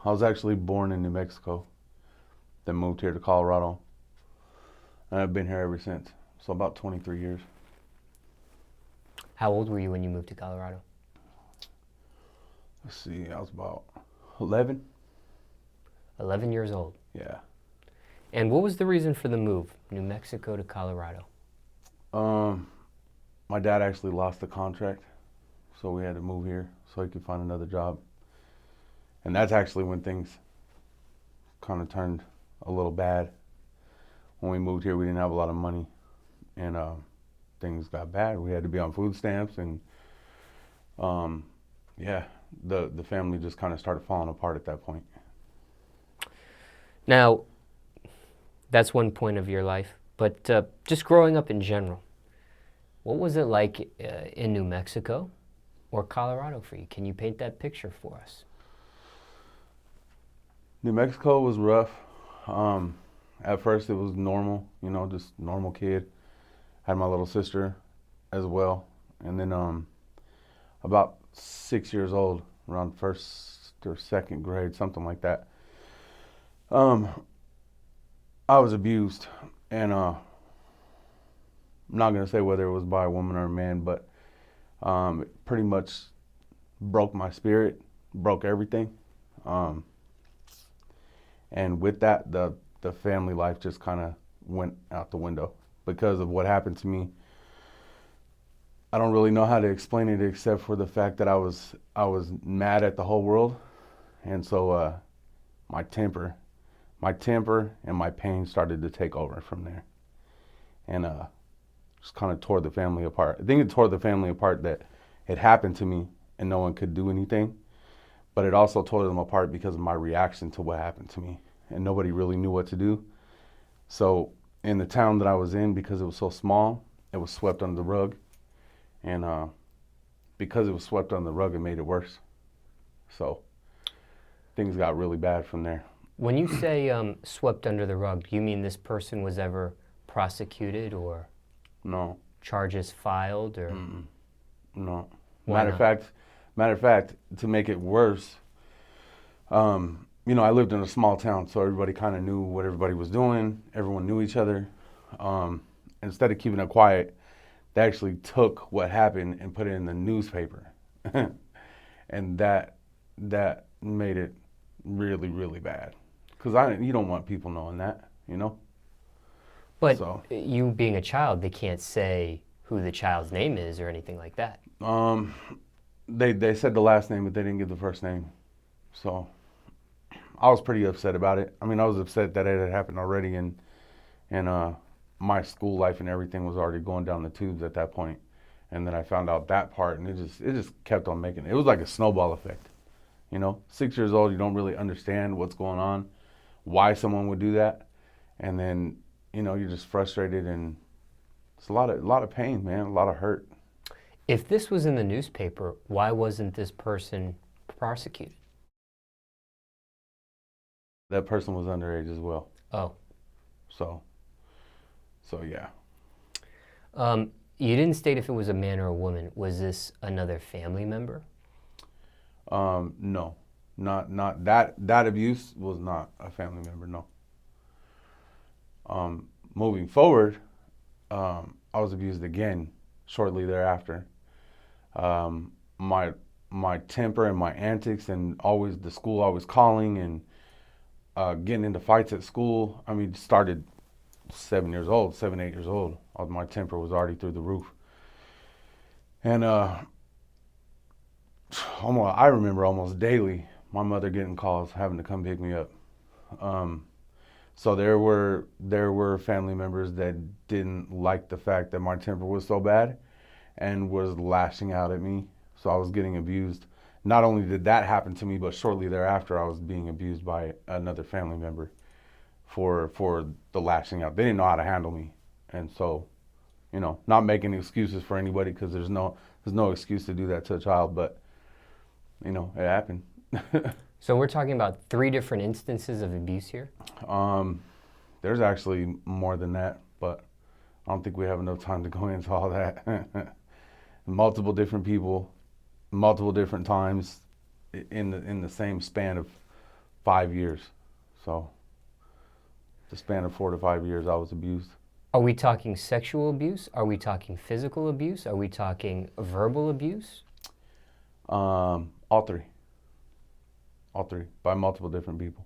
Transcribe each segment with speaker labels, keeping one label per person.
Speaker 1: I was actually born in New Mexico, then moved here to Colorado, and I've been here ever since. So about 23 years.
Speaker 2: How old were you when you moved to Colorado?
Speaker 1: Let's see, I was about 11.
Speaker 2: 11 years old.
Speaker 1: Yeah.
Speaker 2: And what was the reason for the move, New Mexico to Colorado?
Speaker 1: My dad actually lost the contract, so we had to move here so he could find another job. And that's actually when things kind of turned a little bad. When we moved here, we didn't have a lot of money, and things got bad. We had to be on food stamps, and yeah, the family just kind of started falling apart at that point.
Speaker 2: Now, that's one point of your life, but just growing up in general, what was it like in New Mexico or Colorado for you? Can you paint that picture for us?
Speaker 1: New Mexico was rough. At first, it was normal, just normal kid. Had my little sister as well, and then about 6 years old, around first or second grade, something like that. I was abused, and I'm not gonna say whether it was by a woman or a man, but it pretty much broke my spirit, broke everything, and with that, the family life just kind of went out the window because of what happened to me. I don't really know how to explain it except for the fact that I was mad at the whole world, and so my temper and my pain started to take over from there, and just kind of tore the family apart. I think it tore the family apart that it happened to me and no one could do anything, but it also tore them apart because of my reaction to what happened to me, and nobody really knew what to do. So in the town that I was in, because it was so small, it was swept under the rug, and because it was swept under the rug, it made it worse. So things got really bad from there.
Speaker 2: When you say swept under the rug, do you mean this person was ever prosecuted or
Speaker 1: No.
Speaker 2: charges filed or?
Speaker 1: No.
Speaker 2: Why
Speaker 1: Matter of fact, to make it worse, I lived in a small town, so everybody kind of knew what everybody was doing. Everyone knew each other. Instead of keeping it quiet, they actually took what happened and put it in the newspaper, and that made it really, really bad. Because you don't want people knowing that,
Speaker 2: But
Speaker 1: So,
Speaker 2: you being a child, they can't say who the child's name is or anything like that.
Speaker 1: they said the last name, but they didn't give the first name. So I was pretty upset about it. I mean, I was upset that it had happened already, and my school life and everything was already going down the tubes at that point. And then I found out that part, and it just kept on making it. It was like a snowball effect. 6 years old, you don't really understand what's going on, why someone would do that, and then you're just frustrated, and it's a lot of pain, man, a lot of hurt.
Speaker 2: If this was in the newspaper, why wasn't this person prosecuted?
Speaker 1: That person was underage as well,
Speaker 2: Oh.
Speaker 1: so yeah.
Speaker 2: You didn't state if it was a man or a woman. Was this another family member?
Speaker 1: No, not that abuse was not a family member. No. Moving forward, I was abused again shortly thereafter. My temper and my antics, and always the school always calling and getting into fights at school. I mean, started 7, 8 years old. My temper was already through the roof, and I remember almost daily my mother getting calls, having to come pick me up. So there were family members that didn't like the fact that my temper was so bad and was lashing out at me. So I was getting abused. Not only did that happen to me, but shortly thereafter I was being abused by another family member for the lashing out. They didn't know how to handle me. And so, not making excuses for anybody, because there's no excuse to do that to a child, but it happened.
Speaker 2: So we're talking about 3 different instances of abuse here?
Speaker 1: There's actually more than that, but I don't think we have enough time to go into all that. Multiple different people, multiple different times in the same span of 5 years. So the span of 4 to 5 years I was abused.
Speaker 2: Are we talking sexual abuse? Are we talking physical abuse? Are we talking verbal abuse?
Speaker 1: All three. All three, by multiple different people.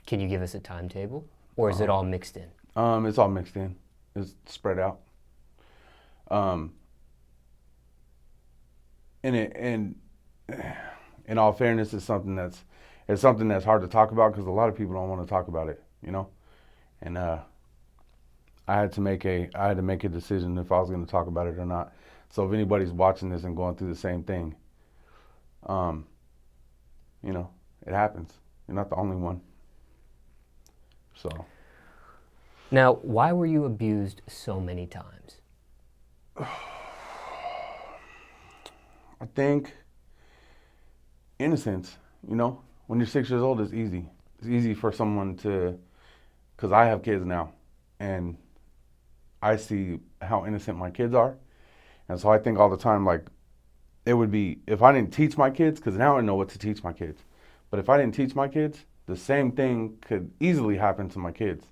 Speaker 2: Can you give us a timetable? Or is it all mixed in?
Speaker 1: It's all mixed in. It's spread out. And in all fairness, it's something that's hard to talk about because a lot of people don't want to talk about it, you know. And I had to make a decision if I was going to talk about it or not. So if anybody's watching this and going through the same thing, you know, it happens. You're not the only one. So.
Speaker 2: Now, why were you abused so many times?
Speaker 1: I think innocence, you know, when you're 6 years old, it's easy. It's easy for someone to, because I have kids now, and I see how innocent my kids are. And so I think all the time, like, it would be, if I didn't teach my kids, because now I know what to teach my kids, but if I didn't teach my kids, the same thing could easily happen to my kids.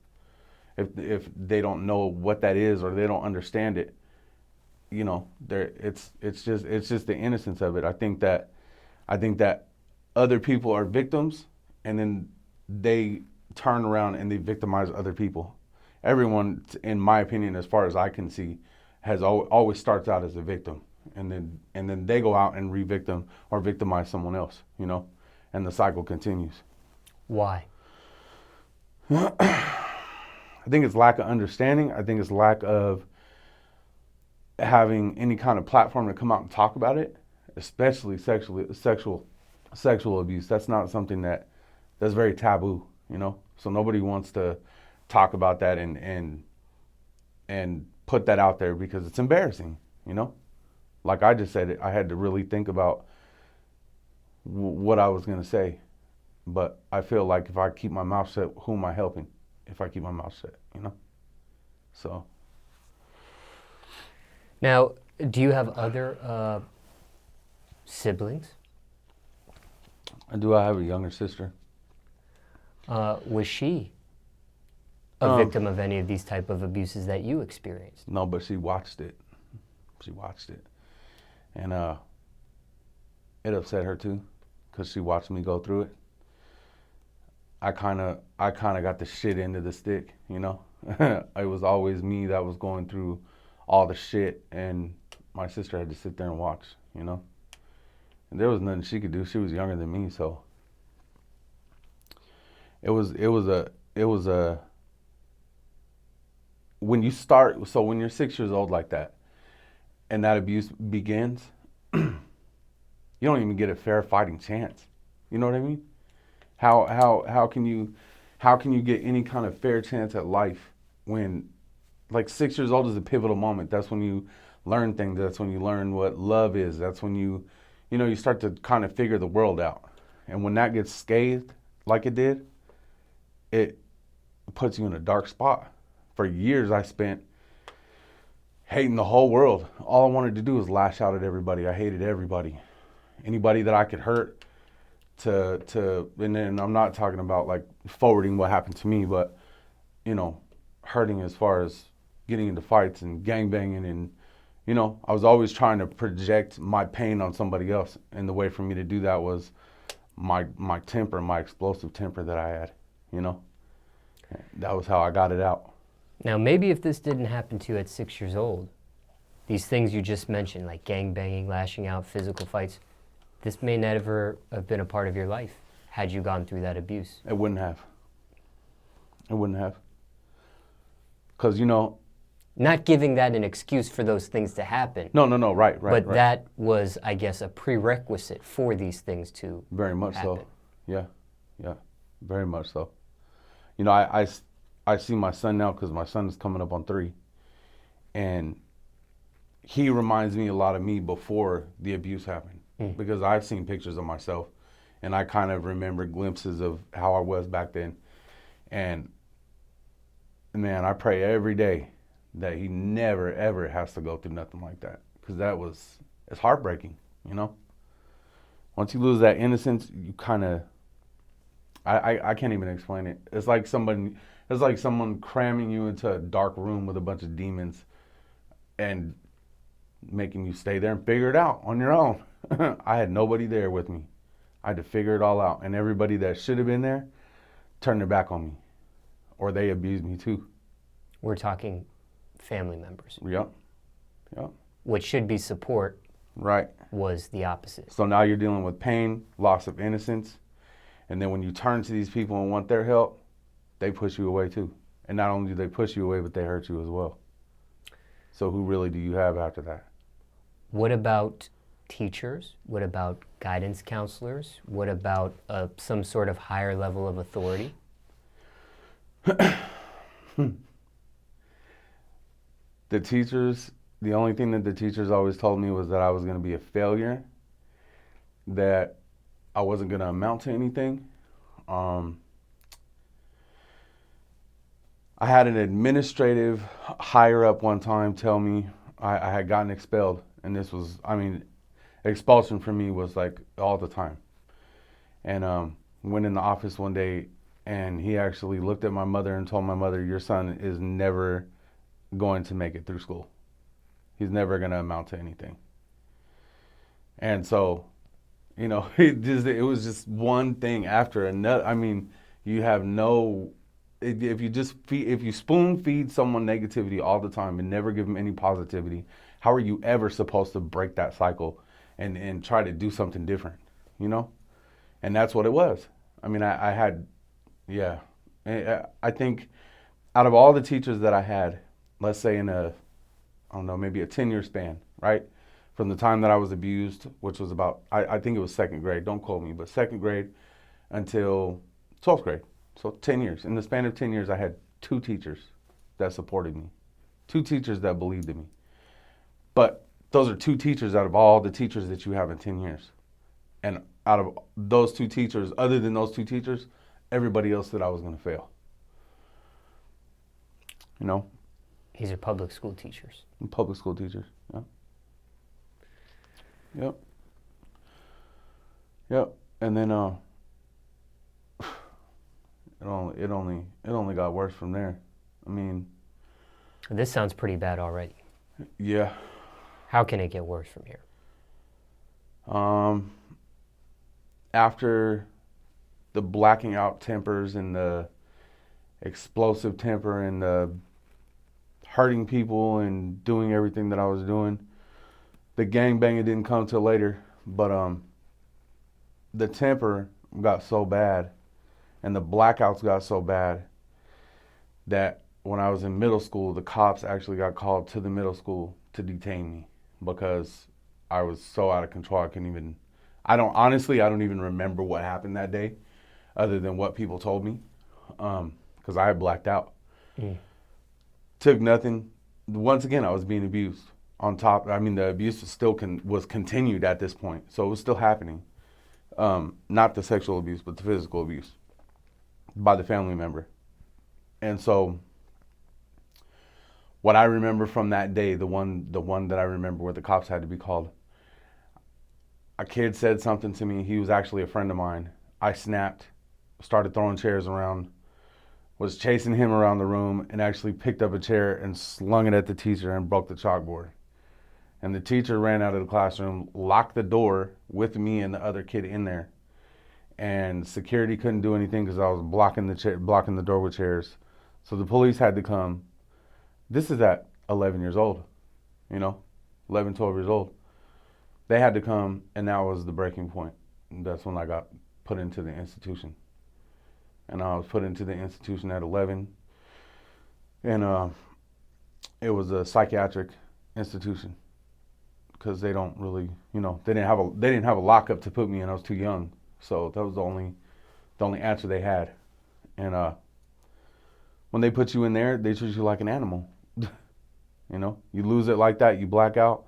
Speaker 1: If they don't know what that is or they don't understand it, you know, it's just the innocence of it. I think that other people are victims, and then they turn around and they victimize other people. Everyone, in my opinion, as far as I can see, has always starts out as a victim, and then they go out and re-victim or victimize someone else, you know, and the cycle continues.
Speaker 2: Why?
Speaker 1: I think it's lack of understanding. I think it's lack of having any kind of platform to come out and talk about it, especially sexual abuse. That's not something that's very taboo, you know. So nobody wants to talk about that and put that out there because it's embarrassing, you know. Like I just said, I had to really think about what I was gonna say, but I feel like if I keep my mouth shut, who am I helping? If I keep my mouth shut, you know? So.
Speaker 2: Now, do you have other siblings?
Speaker 1: I do. I have a younger sister.
Speaker 2: Was she a victim of any of these type of abuses that you experienced?
Speaker 1: No, but she watched it. And it upset her too, because she watched me go through it. I kind of got the shit end of the stick, you know. It was always me that was going through all the shit, and my sister had to sit there and watch, you know. And there was nothing she could do. She was younger than me, so it was a when you start. So when you're 6 years old like that, and that abuse begins, you don't even get a fair fighting chance. You know what I mean? How can you get any kind of fair chance at life when, like, 6 years old is a pivotal moment. That's when you learn things. That's when you learn what love is. That's when you start to kind of figure the world out. And when that gets scathed like it did, it puts you in a dark spot. For years I spent hating the whole world. All I wanted to do was lash out at everybody. I hated everybody. Anybody that I could hurt. And then I'm not talking about like forwarding what happened to me, but, you know, hurting as far as getting into fights and gangbanging, and, you know, I was always trying to project my pain on somebody else, and the way for me to do that was my temper, my explosive temper that I had, you know. That was how I got it out.
Speaker 2: Now, maybe if this didn't happen to you at 6 years old, these things you just mentioned, like gangbanging, lashing out, physical fights, this may never have been a part of your life had you gone through that abuse.
Speaker 1: It wouldn't have. Because, you know.
Speaker 2: Not giving that an excuse for those things to happen.
Speaker 1: No, right.
Speaker 2: But that was, I guess, a prerequisite for these things to
Speaker 1: very much
Speaker 2: happen.
Speaker 1: So. Yeah, very much so. You know, I see my son now because my son is coming up on 3. And he reminds me a lot of me before the abuse happened. Because I've seen pictures of myself, and I kind of remember glimpses of how I was back then. And man, I pray every day that he never ever has to go through nothing like that, because it's heartbreaking, you know. Once you lose that innocence, you kind of, I can't even explain it. It's like someone cramming you into a dark room with a bunch of demons and making you stay there and figure it out on your own. I had nobody there with me. I had to figure it all out. And everybody that should have been there turned their back on me. Or they abused me too.
Speaker 2: We're talking family members.
Speaker 1: Yep. Yep.
Speaker 2: What should be support
Speaker 1: Right.
Speaker 2: was the opposite.
Speaker 1: So now you're dealing with pain, loss of innocence. And then when you turn to these people and want their help, they push you away too. And not only do they push you away, but they hurt you as well. So who really do you have after that?
Speaker 2: What about teachers? What about guidance counselors? What about some sort of higher level of authority?
Speaker 1: The teachers, the only thing that the teachers always told me was that I was going to be a failure, that I wasn't going to amount to anything. I had an administrative higher up one time tell me I had gotten expelled. And this was, expulsion for me was like all the time. And went in the office one day and he actually looked at my mother and told my mother, your son is never going to make it through school. He's never going to amount to anything. And so, it was just one thing after another. You have no, if you spoon feed someone negativity all the time and never give them any positivity, how are you ever supposed to break that cycle and try to do something different, And that's what it was. I think out of all the teachers that I had, let's say in maybe a 10-year span, right? From the time that I was abused, which was about, I think it was second grade, don't quote me, but second grade until 12th grade. So 10 years. In the span of 10 years, I had 2 teachers that supported me, 2 teachers that believed in me. But those are 2 teachers out of all the teachers that you have in 10 years. And out of those 2 teachers, other than those 2 teachers, everybody else said I was going to fail.
Speaker 2: These are public school teachers.
Speaker 1: Public school teachers, yeah. Yep. And then it only got worse from there.
Speaker 2: This sounds pretty bad already.
Speaker 1: Yeah.
Speaker 2: How can it get worse from here?
Speaker 1: After the blacking out tempers and the explosive temper and the hurting people and doing everything that I was doing, the gangbanging didn't come till later, but the temper got so bad and the blackouts got so bad that when I was in middle school, the cops actually got called to the middle school to detain me because I was so out of control. I don't even remember what happened that day other than what people told me because I had blacked out. Took nothing. Once again, I was being abused. On top, the abuse was continued at this point, so it was still happening. Not the sexual abuse, but the physical abuse by the family member. And so, what I remember from that day, the one that I remember where the cops had to be called, a kid said something to me. He was actually a friend of mine. I snapped, started throwing chairs around, was chasing him around the room, and actually picked up a chair and slung it at the teacher and broke the chalkboard. And the teacher ran out of the classroom, locked the door with me and the other kid in there. And security couldn't do anything because I was blocking the door with chairs. So the police had to come. This is at 11 years old, 11, 12 years old. They had to come, and that was the breaking point. And that's when I got put into the institution. And I was put into the institution at 11. And it was a psychiatric institution because they don't really, they didn't have a lockup to put me in. I was too young. So that was the only answer they had. And when they put you in there, they treat you like an animal. You lose it like that, you black out.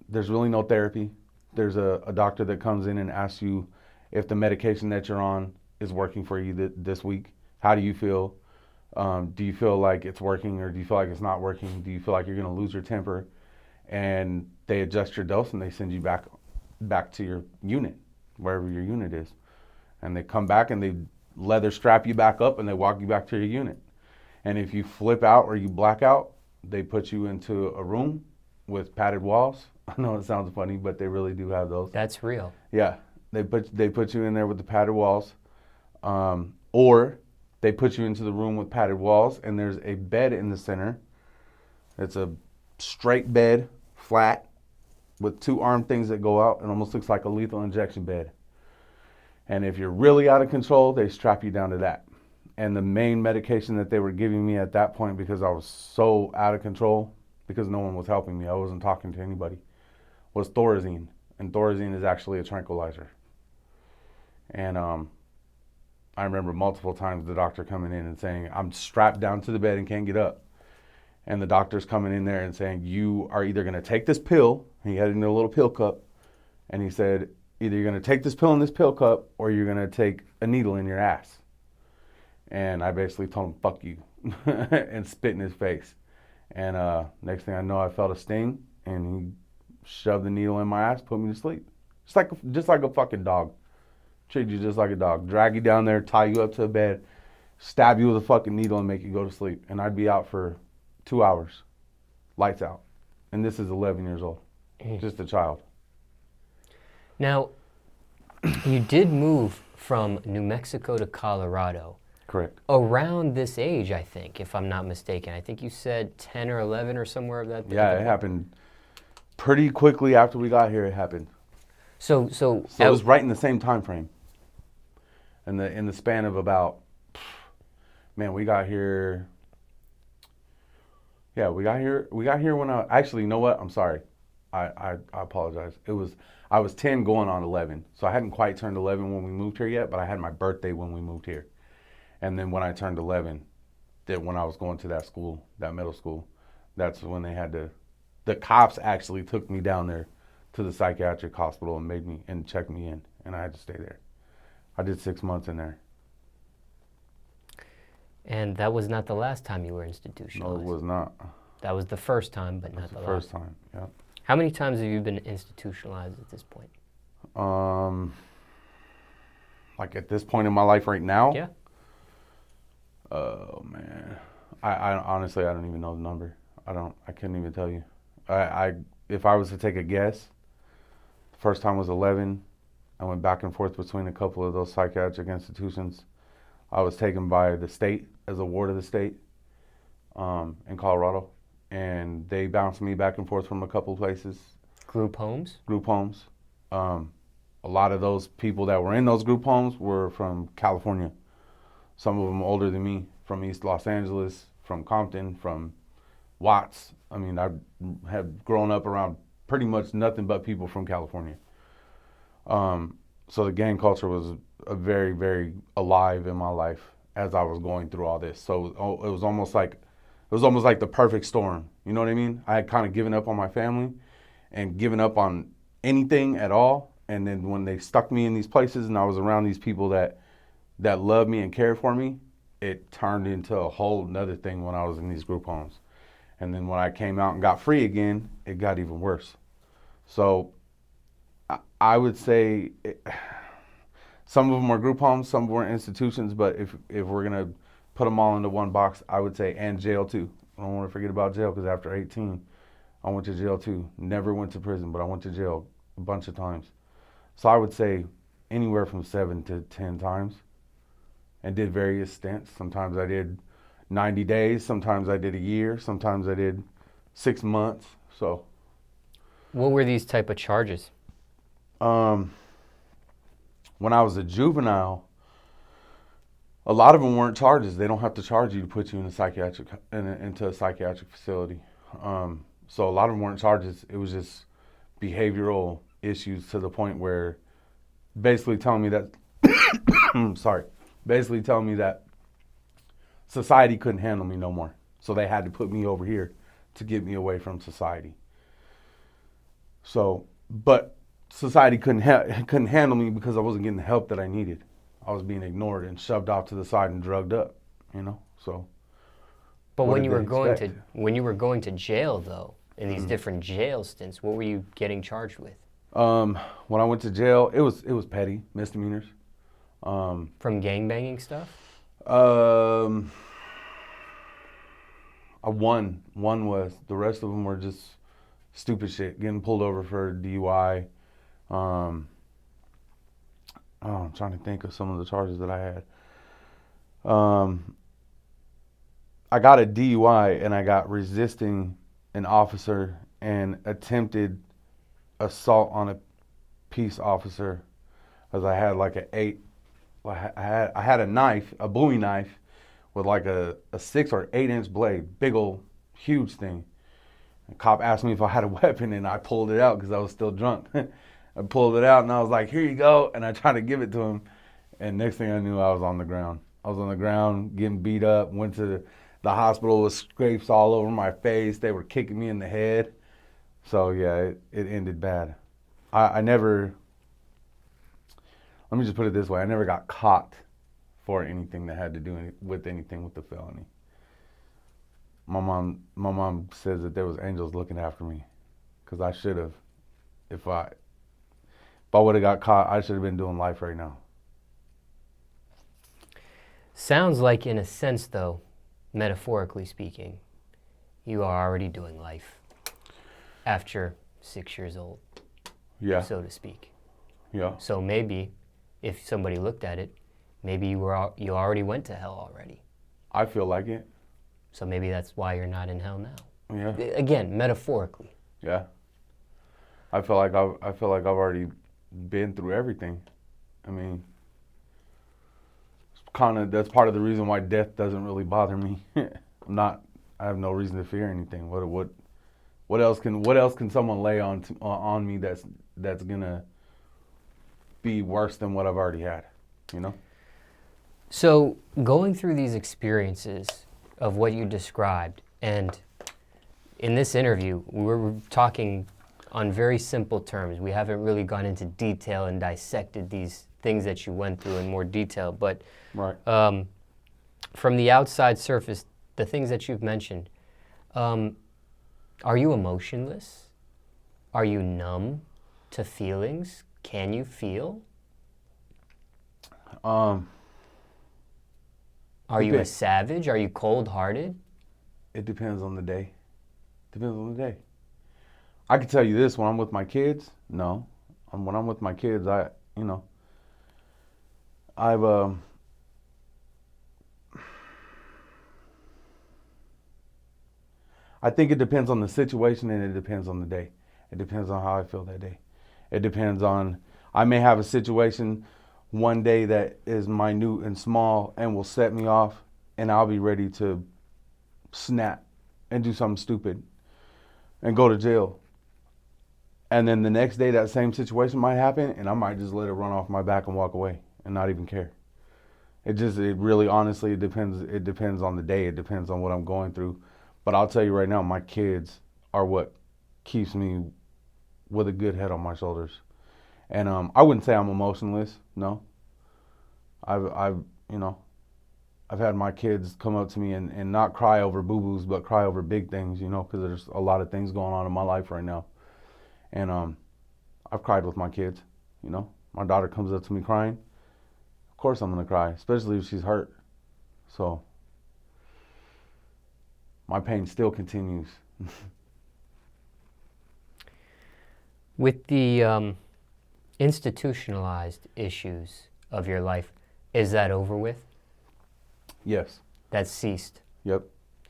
Speaker 1: There's really no therapy. There's a doctor that comes in and asks you if the medication that you're on is working for you this week. How do you feel? Do you feel like it's working or do you feel like it's not working? Do you feel like you're going to lose your temper? And they adjust your dose and they send you back back to your unit, wherever your unit is. And they come back and they leather strap you back up and they walk you back to your unit. And if you flip out or you black out, they put you into a room with padded walls. I know it sounds funny, but they really do have those.
Speaker 2: That's real.
Speaker 1: Yeah, they put you in there with the padded walls, or they put you into the room with padded walls, and there's a bed in the center. It's a straight bed, flat, with two arm things that go out. It almost looks like a lethal injection bed. And if you're really out of control, they strap you down to that. And the main medication that they were giving me at that point, because I was so out of control, because no one was helping me, I wasn't talking to anybody, was Thorazine. And Thorazine is actually a tranquilizer. And I remember multiple times the doctor coming in and saying, I'm strapped down to the bed and can't get up. And the doctor's coming in there and saying, you are either going to take this pill, and he had it in a little pill cup, and he said, either you're going to take this pill in this pill cup, or you're going to take a needle in your ass. And I basically told him, fuck you, and spit in his face. And next thing I know, I felt a sting, and he shoved the needle in my ass, put me to sleep. Just like a fucking dog. Treat you just like a dog. Drag you down there, tie you up to a bed, stab you with a fucking needle, and make you go to sleep. And I'd be out for 2 hours, lights out. And this is 11 years old, just a child.
Speaker 2: Now, you did move from New Mexico to Colorado.
Speaker 1: Correct.
Speaker 2: Around this age, I think, if I'm not mistaken. I think you said 10 or 11 or somewhere of that.
Speaker 1: Yeah, it happened pretty quickly after we got here. It happened.
Speaker 2: So
Speaker 1: it was right in the same time frame. In the span of about, man, we got here. Yeah, we got here when actually, you know what? I'm sorry. I apologize. I was 10 going on 11. So I hadn't quite turned 11 when we moved here yet, but I had my birthday when we moved here. And then when I turned 11, when I was going to that school, that middle school, that's when they had the cops actually took me down there to the psychiatric hospital and checked me in, and I had to stay there. I did 6 months in there.
Speaker 2: And that was not the last time you were institutionalized.
Speaker 1: No, it was not.
Speaker 2: That was the first time, but not the last.
Speaker 1: First time, yeah.
Speaker 2: How many times have you been institutionalized at this point?
Speaker 1: Like at this point in my life right now?
Speaker 2: Yeah.
Speaker 1: Oh man, I honestly I don't even know the number. I couldn't even tell you. If I was to take a guess, the first time was 11. I went back and forth between a couple of those psychiatric institutions. I was taken by the state as a ward of the state in Colorado, and they bounced me back and forth from a couple places.
Speaker 2: Group homes?
Speaker 1: Group homes. A lot of those people that were in those group homes were from California. Some of them older than me, from East Los Angeles, from Compton, from Watts. I mean, I have grown up around pretty much nothing but people from California. So the gang culture was very, very alive in my life as I was going through all this. So it was almost like the perfect storm. You know what I mean? I had kind of given up on my family and given up on anything at all. And then when they stuck me in these places and I was around these people that loved me and cared for me, it turned into a whole nother thing when I was in these group homes. And then when I came out and got free again, it got even worse. So I would say some of them were group homes, some were institutions, but if we're going to put them all into one box, I would say, and jail too. I don't want to forget about jail, because after 18, I went to jail too. Never went to prison, but I went to jail a bunch of times. So I would say anywhere from 7 to 10 times, and did various stints. Sometimes I did 90 days, sometimes I did a year, sometimes I did 6 months. So
Speaker 2: what were these type of charges?
Speaker 1: When I was a juvenile, a lot of them weren't charges. They don't have to charge you to put you in into a psychiatric facility. So a lot of them weren't charges. It was just behavioral issues, to the point where basically telling me that basically telling me that society couldn't handle me no more. So they had to put me over here to get me away from society. So, but society couldn't handle me because I wasn't getting the help that I needed. I was being ignored and shoved off to the side and drugged up, so.
Speaker 2: But when you were going to jail, though, in these different jail stints, what were you getting charged with?
Speaker 1: When I went to jail, it was petty misdemeanors.
Speaker 2: From gangbanging stuff?
Speaker 1: Um, one was. The rest of them were just stupid shit. Getting pulled over for DUI. I'm trying to think of some of the charges that I had. I got a DUI and I got resisting an officer and attempted assault on a peace officer, as I had like I had a knife, a Bowie knife, with like a 6 or 8 inch blade, big old, huge thing. The cop asked me if I had a weapon, and I pulled it out because I was still drunk. I pulled it out and I was like, "Here you go," and I tried to give it to him, and next thing I knew, I was on the ground. I was on the ground getting beat up. Went to the hospital with scrapes all over my face. They were kicking me in the head. So yeah, it ended bad. I never. Let me just put it this way: I never got caught for anything that had to do with anything with the felony. My mom says that there was angels looking after me, because I should have. If I would have got caught, I should have been doing life right now.
Speaker 2: Sounds like, in a sense, though, metaphorically speaking, you are already doing life after 6 years old,
Speaker 1: Yeah,
Speaker 2: so to speak.
Speaker 1: yeah.
Speaker 2: So maybe, if somebody looked at it, maybe you already went to hell already.
Speaker 1: I feel like it.
Speaker 2: So maybe that's why you're not in hell now.
Speaker 1: Yeah,
Speaker 2: Again, metaphorically.
Speaker 1: yeah. I feel like I've already been through everything. I mean, that's part of the reason why death doesn't really bother me. I have no reason to fear anything. What else can someone lay on me that's gonna be worse than what I've already had, you know?
Speaker 2: So going through these experiences of what you described, and in this interview, we're talking on very simple terms. We haven't really gone into detail and dissected these things that you went through in more detail, but
Speaker 1: Right.
Speaker 2: From the outside surface, the things that you've mentioned, are you emotionless? Are you numb to feelings? Can you feel?
Speaker 1: Um,
Speaker 2: Are you a savage? Are you cold-hearted?
Speaker 1: it depends on the day. Depends on the day. I can tell you this: when I'm with my kids, no. When I'm with my kids, I've I think it depends on the situation, and it depends on the day. It depends on how I feel that day. It depends on, I may have a situation one day that is minute and small and will set me off, and I'll be ready to snap and do something stupid and go to jail. And then the next day, that same situation might happen, and I might just let it run off my back and walk away and not even care. It really, honestly, it depends. It depends on the day. It depends on what I'm going through. But I'll tell you right now, my kids are what keeps me with a good head on my shoulders. And I wouldn't say I'm emotionless. No, I've I've had my kids come up to me and not cry over boo-boos, but cry over big things. Because there's a lot of things going on in my life right now. And I've cried with my kids. My daughter comes up to me crying. Of course I'm gonna cry, especially if she's hurt. So my pain still continues.
Speaker 2: With the institutionalized issues of your life, is that over with?
Speaker 1: Yes.
Speaker 2: That's ceased?
Speaker 1: Yep.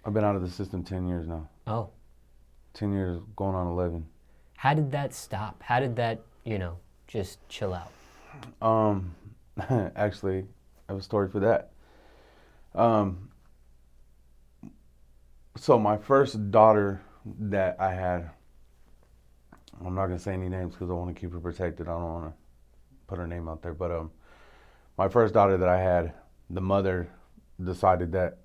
Speaker 1: I've been out of the system 10 years now.
Speaker 2: Oh.
Speaker 1: 10 years, going on 11.
Speaker 2: How did that stop? How did that, just chill out?
Speaker 1: Actually, I have a story for that. So my first daughter that I had, I'm not gonna say any names because I want to keep her protected. I don't want to put her name out there. But my first daughter that I had, the mother decided that,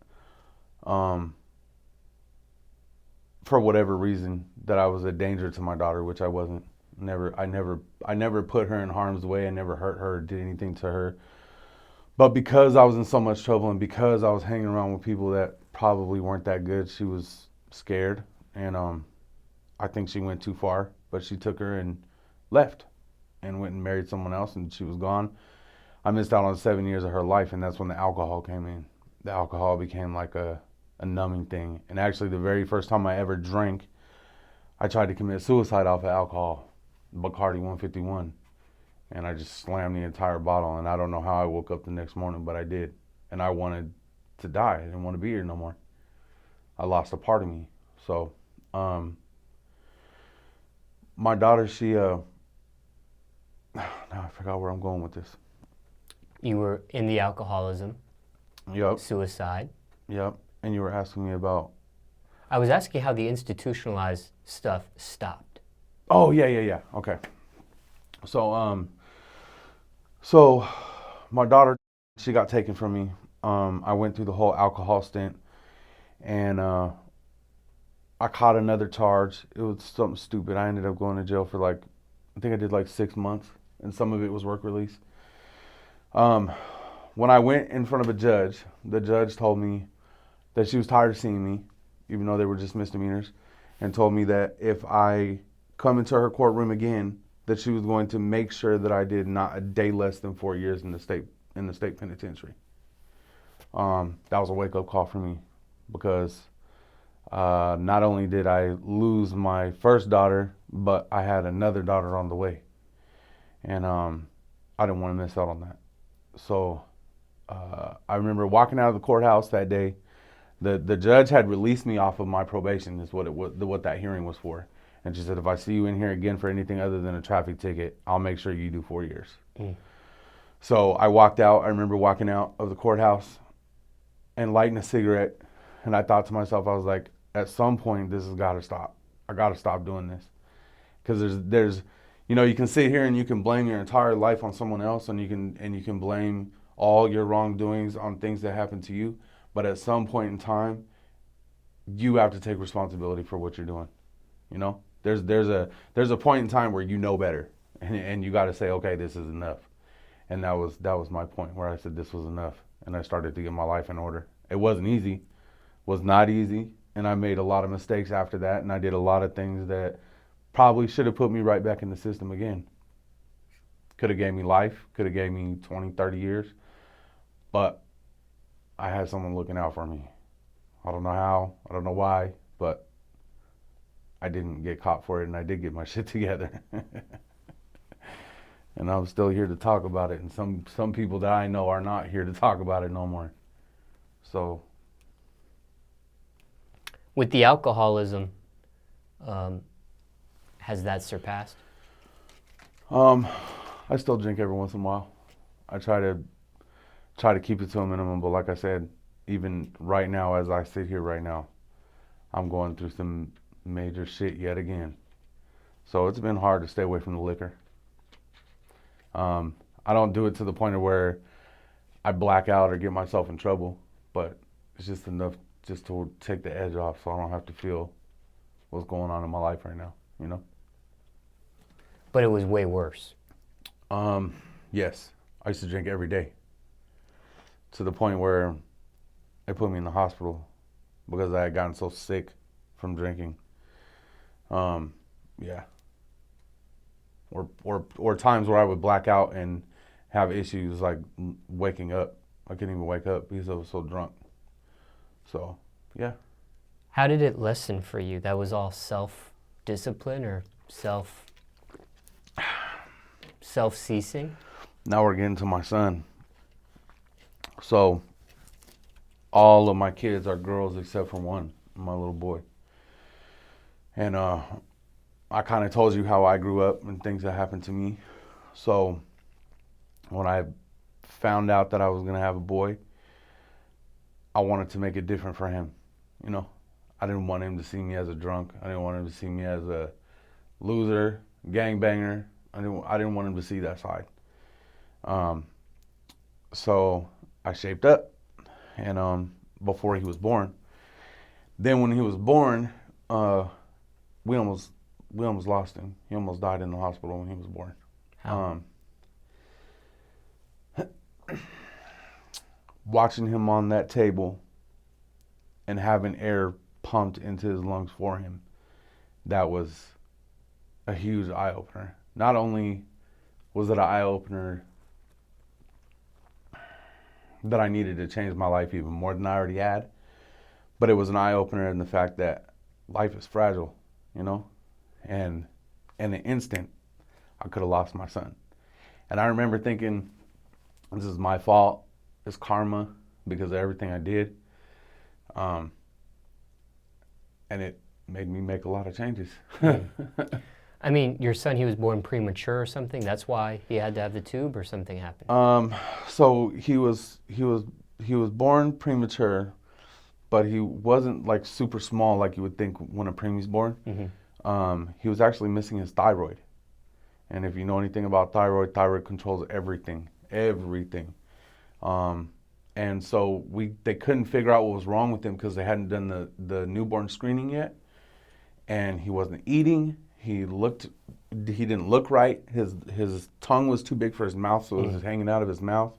Speaker 1: for whatever reason, that I was a danger to my daughter, which I wasn't. I never put her in harm's way. I never hurt her, or did anything to her. But because I was in so much trouble, and because I was hanging around with people that probably weren't that good, she was scared, and I think she went too far. But she took her and left and went and married someone else, and she was gone. I missed out on 7 years of her life, and that's when the alcohol came in. The alcohol became like a numbing thing. And actually, the very first time I ever drank, I tried to commit suicide off of alcohol, Bacardi 151. And I just slammed the entire bottle, and I don't know how I woke up the next morning, but I did. And I wanted to die. I didn't want to be here no more. I lost a part of me. So, my daughter, she, now I forgot where I'm going with this.
Speaker 2: You were in the alcoholism,
Speaker 1: Yep,
Speaker 2: suicide.
Speaker 1: yep. And you were asking me about.
Speaker 2: I was asking how the institutionalized stuff stopped.
Speaker 1: Oh, yeah. Okay. So, so my daughter, she got taken from me. I went through the whole alcohol stint, and I caught another charge. It was something stupid. I ended up going to jail for like, I think I did like 6 months, and some of it was work release. When I went in front of a judge, the judge told me that she was tired of seeing me, even though they were just misdemeanors, and told me that if I come into her courtroom again, that she was going to make sure that I did not a day less than 4 years in the state penitentiary. That was a wake up call for me, because not only did I lose my first daughter, but I had another daughter on the way, and I didn't want to miss out on that. So I remember walking out of the courthouse that day. The judge had released me off of my probation, is what that hearing was for. And she said, if I see you in here again for anything other than a traffic ticket, I'll make sure you do 4 years. So I walked out. I remember walking out of the courthouse and lighting a cigarette. And I thought to myself, I was like, at some point, this has got to stop. I got to stop doing this. Because there's, you can sit here and you can blame your entire life on someone else, and you can blame all your wrongdoings on things that happen to you. But at some point in time, you have to take responsibility for what you're doing. There's a point in time where you know better, and you got to say, okay, this is enough. And that was my point, where I said this was enough, and I started to get my life in order. It wasn't easy, was not easy, and I made a lot of mistakes after that, and I did a lot of things that probably should have put me right back in the system again. Could have gave me life, could have gave me 20, 30 years, but I had someone looking out for me. I don't know how, I don't know why, but I didn't get caught for it, and I did get my shit together. And I'm still here to talk about it, and some people that I know are not here to talk about it no more. So.
Speaker 2: With the alcoholism, has that surpassed?
Speaker 1: I still drink every once in a while. I try to keep it to a minimum, but like I said, even right now, as I sit here right now, I'm going through some major shit yet again. So it's been hard to stay away from the liquor. I don't do it to the point of where I black out or get myself in trouble, but it's just enough just to take the edge off, so I don't have to feel what's going on in my life right now,
Speaker 2: But it was way worse.
Speaker 1: Yes, I used to drink every day, to the point where they put me in the hospital because I had gotten so sick from drinking. Yeah. Or times where I would black out and have issues like waking up. I couldn't even wake up because I was so drunk. So, yeah.
Speaker 2: How did it lessen for you? That was all self-discipline or self-ceasing?
Speaker 1: Now we're getting to my son. So, all of my kids are girls except for one, my little boy. And I kind of told you how I grew up and things that happened to me. So when I found out that I was going to have a boy, I wanted to make it different for him. I didn't want him to see me as a drunk. I didn't want him to see me as a loser, gangbanger. I didn't want him to see that side. So I shaped up, and before he was born. Then when he was born, we almost lost him. He almost died in the hospital when he was born.
Speaker 2: How?
Speaker 1: Watching him on that table and having air pumped into his lungs for him, that was a huge eye opener. not only was it an eye-opener that I needed to change my life even more than I already had, but it was an eye-opener in the fact that life is fragile, you know? And in an instant, I could have lost my son. And I remember thinking, this is my fault. It's karma because of everything I did. And it made me make a lot of changes.
Speaker 2: I mean, your son, he was born premature or something? That's why he had to have the tube, or something happened?
Speaker 1: So he was born premature, but he wasn't like super small like you would think when a preemie's born.
Speaker 2: Mm-hmm.
Speaker 1: He was actually missing his thyroid. And if you know anything about thyroid controls everything. And so they couldn't figure out what was wrong with him because they hadn't done the newborn screening yet. And he wasn't eating. He didn't look right. His tongue was too big for his mouth, so it was hanging out of his mouth.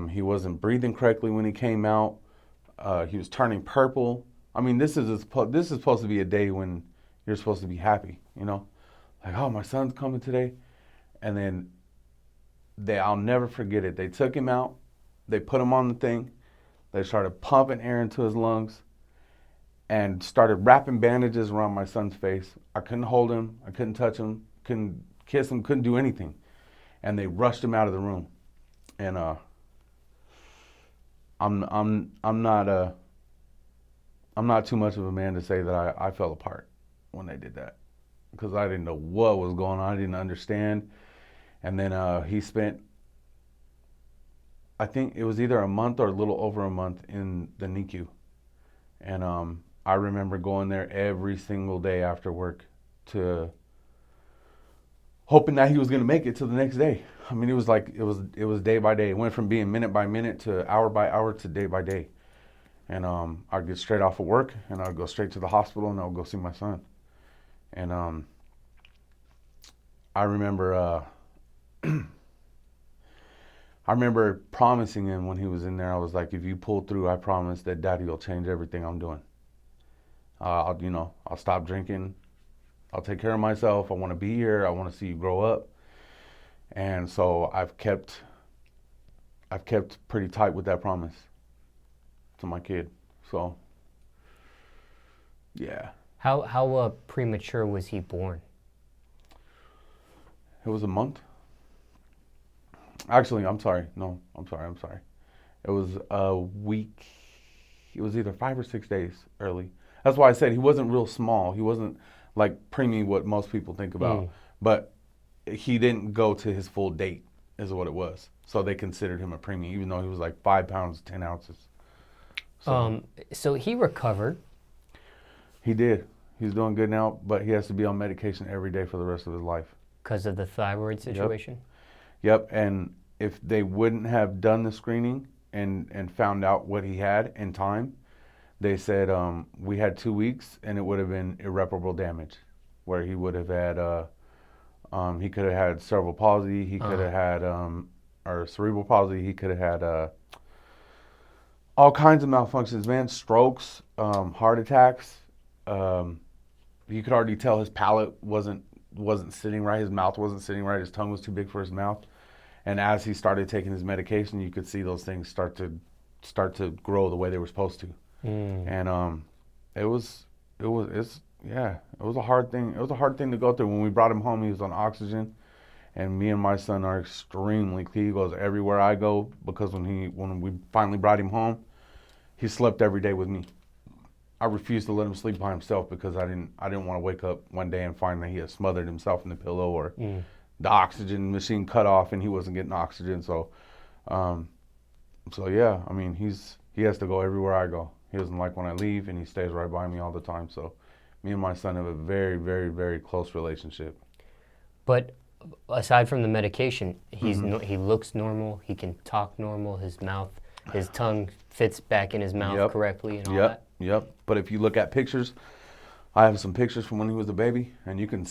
Speaker 1: He wasn't breathing correctly when he came out. He was turning purple. I mean, this is supposed to be a day when you're supposed to be happy, you know? Like, oh, my son's coming today. And then I'll never forget it. They took him out. They put him on the thing. They started pumping air into his lungs and started wrapping bandages around my son's face. I couldn't hold him. I couldn't touch him. Couldn't kiss him. Couldn't do anything. And they rushed him out of the room. And I'm not too much of a man to say that I fell apart when they did that, because I didn't know what was going on. I didn't understand. And then he spent, I think it was either a month or a little over a month in the NICU. And I remember going there every single day after work to hoping that he was going to make it to the next day. I mean, it was day by day. It went from being minute by minute to hour by hour to day by day. And I'd get straight off of work and I'd go straight to the hospital and I'd go see my son. And I remember promising him when he was in there, I was like, if you pull through, I promise that Daddy will change everything I'm doing. I'll stop drinking. I'll take care of myself. I want to be here. I want to see you grow up. And so I've kept pretty tight with that promise to my kid. So, yeah.
Speaker 2: How premature was he born?
Speaker 1: It was a month. Actually, I'm sorry. It was a week. It was either 5 or 6 days early. That's why I said he wasn't real small. He wasn't like preemie, what most people think about. But he didn't go to his full date, is what it was. So they considered him a preemie, even though he was like 5 pounds, 10 ounces.
Speaker 2: So he recovered.
Speaker 1: He did. He's doing good now, but he has to be on medication every day for the rest of his life.
Speaker 2: Because of the thyroid situation?
Speaker 1: Yep. And if they wouldn't have done the screening and found out what he had in time, they said we had 2 weeks and it would have been irreparable damage, where he would have had, he could have had cerebral palsy, he could have had, or cerebral palsy, he could have had all kinds of malfunctions, man, strokes, heart attacks. You could already tell his palate wasn't sitting right, his mouth wasn't sitting right, his tongue was too big for his mouth. And as he started taking his medication, you could see those things start to grow the way they were supposed to. And it was a hard thing. It was a hard thing to go through. When we brought him home, he was on oxygen, and me and my son are extremely clean. He goes everywhere I go, because when we finally brought him home, he slept every day with me. I refused to let him sleep by himself because I didn't want to wake up one day and find that he had smothered himself in the pillow, or the oxygen machine cut off and he wasn't getting oxygen. So yeah, I mean, he has to go everywhere I go. He doesn't like when I leave, and he stays right by me all the time. So me and my son have a very, very, very close relationship.
Speaker 2: But aside from the medication, he looks normal, he can talk normal, his tongue fits back in his mouth correctly and all that?
Speaker 1: Yep. But if you look at pictures, I have some pictures from when he was a baby, and you can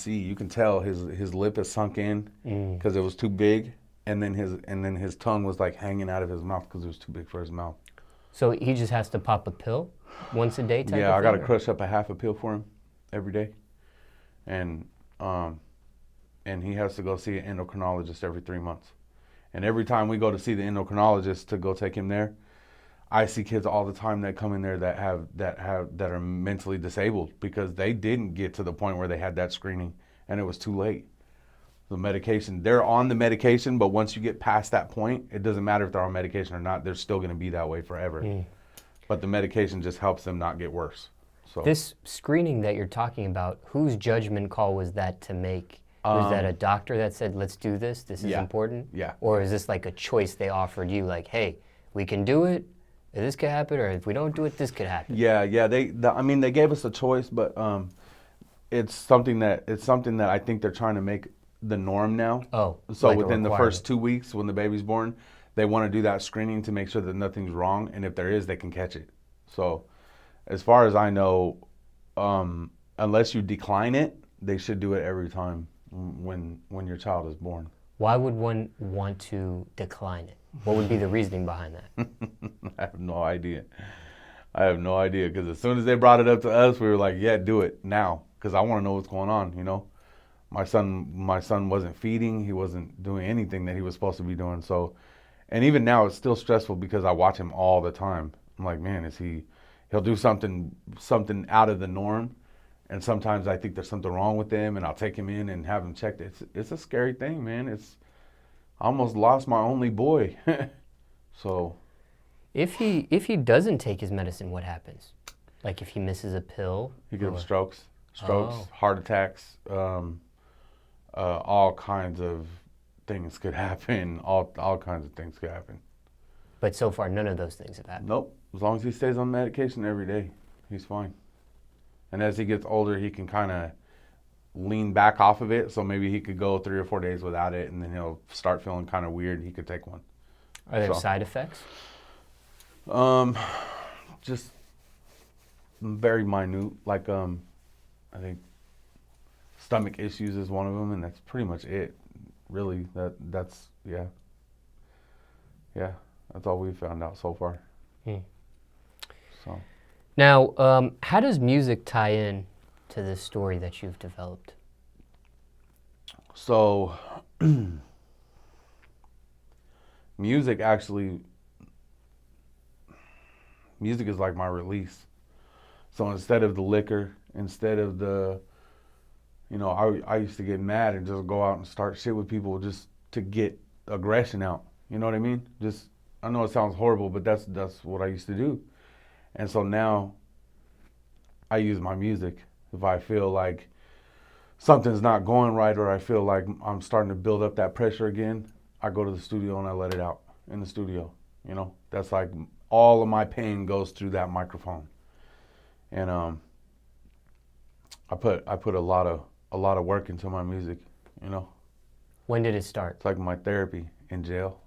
Speaker 1: tell his lip is sunk in because it was too big, and then his tongue was like hanging out of his mouth because it was too big for his mouth.
Speaker 2: So he just has to pop a pill once a day type of thing?
Speaker 1: Yeah, I got to crush up a half a pill for him every day. And and he has to go see an endocrinologist every 3 months. And every time we go to see the endocrinologist to go take him there, I see kids all the time that come in there that are mentally disabled because they didn't get to the point where they had that screening and it was too late. The medication, they're on the medication, but once you get past that point, it doesn't matter if they're on medication or not, they're still going to be that way forever. But the medication just helps them not get worse. So
Speaker 2: This screening that you're talking about, whose judgment call was that to make? Was that a doctor that said, let's do this, this is important?
Speaker 1: Yeah.
Speaker 2: Or is this like a choice they offered you, like, hey, we can do it, this could happen, or if we don't do it, this could happen?
Speaker 1: Yeah. I mean, they gave us a choice, but it's something that I think they're trying to make the norm now.
Speaker 2: Oh,
Speaker 1: so
Speaker 2: like a
Speaker 1: within the
Speaker 2: requirement.
Speaker 1: first 2 weeks when the baby's born, they want to do that screening to make sure that nothing's wrong, and if there is, they can catch it. So as far as I know, unless you decline it, they should do it every time when your child is born.
Speaker 2: Why would one want to decline it? What would be the reasoning behind that?
Speaker 1: I have no idea. Because as soon as they brought it up to us, we were like, yeah, do it now, because I want to know what's going on, you know. My son wasn't feeding, he wasn't doing anything that he was supposed to be doing. So, and even now it's still stressful because I watch him all the time. I'm like, man, he'll do something out of the norm, and sometimes I think there's something wrong with him, and I'll take him in and have him checked. It's a scary thing, man. I almost lost my only boy. So
Speaker 2: If he doesn't take his medicine, what happens? Like if he misses a pill?
Speaker 1: he gets strokes,
Speaker 2: Oh.
Speaker 1: heart attacks, all kinds of things could happen. All kinds of things could happen.
Speaker 2: But so far, none of those things have happened.
Speaker 1: Nope. As long as he stays on medication every day, he's fine. And as he gets older, he can kind of lean back off of it. So maybe he could go 3 or 4 days without it, and then he'll start feeling kind of weird. He could take one.
Speaker 2: Are there side effects?
Speaker 1: Just very minute. Like I think stomach issues is one of them, and that's pretty much it. Really, that's yeah. That's all we've found out so far. So
Speaker 2: Now, how does music tie in to this story that you've developed?
Speaker 1: So music is like my release. So instead of the liquor, instead of the, I used to get mad and just go out and start shit with people just to get aggression out. You know what I mean? I know it sounds horrible, but that's what I used to do. And so now I use my music. If I feel like something's not going right, or I feel like I'm starting to build up that pressure again, I go to the studio and I let it out in the studio. That's like all of my pain goes through that microphone. And I put a lot of work into my music.
Speaker 2: When did it start?
Speaker 1: It's like my therapy in jail.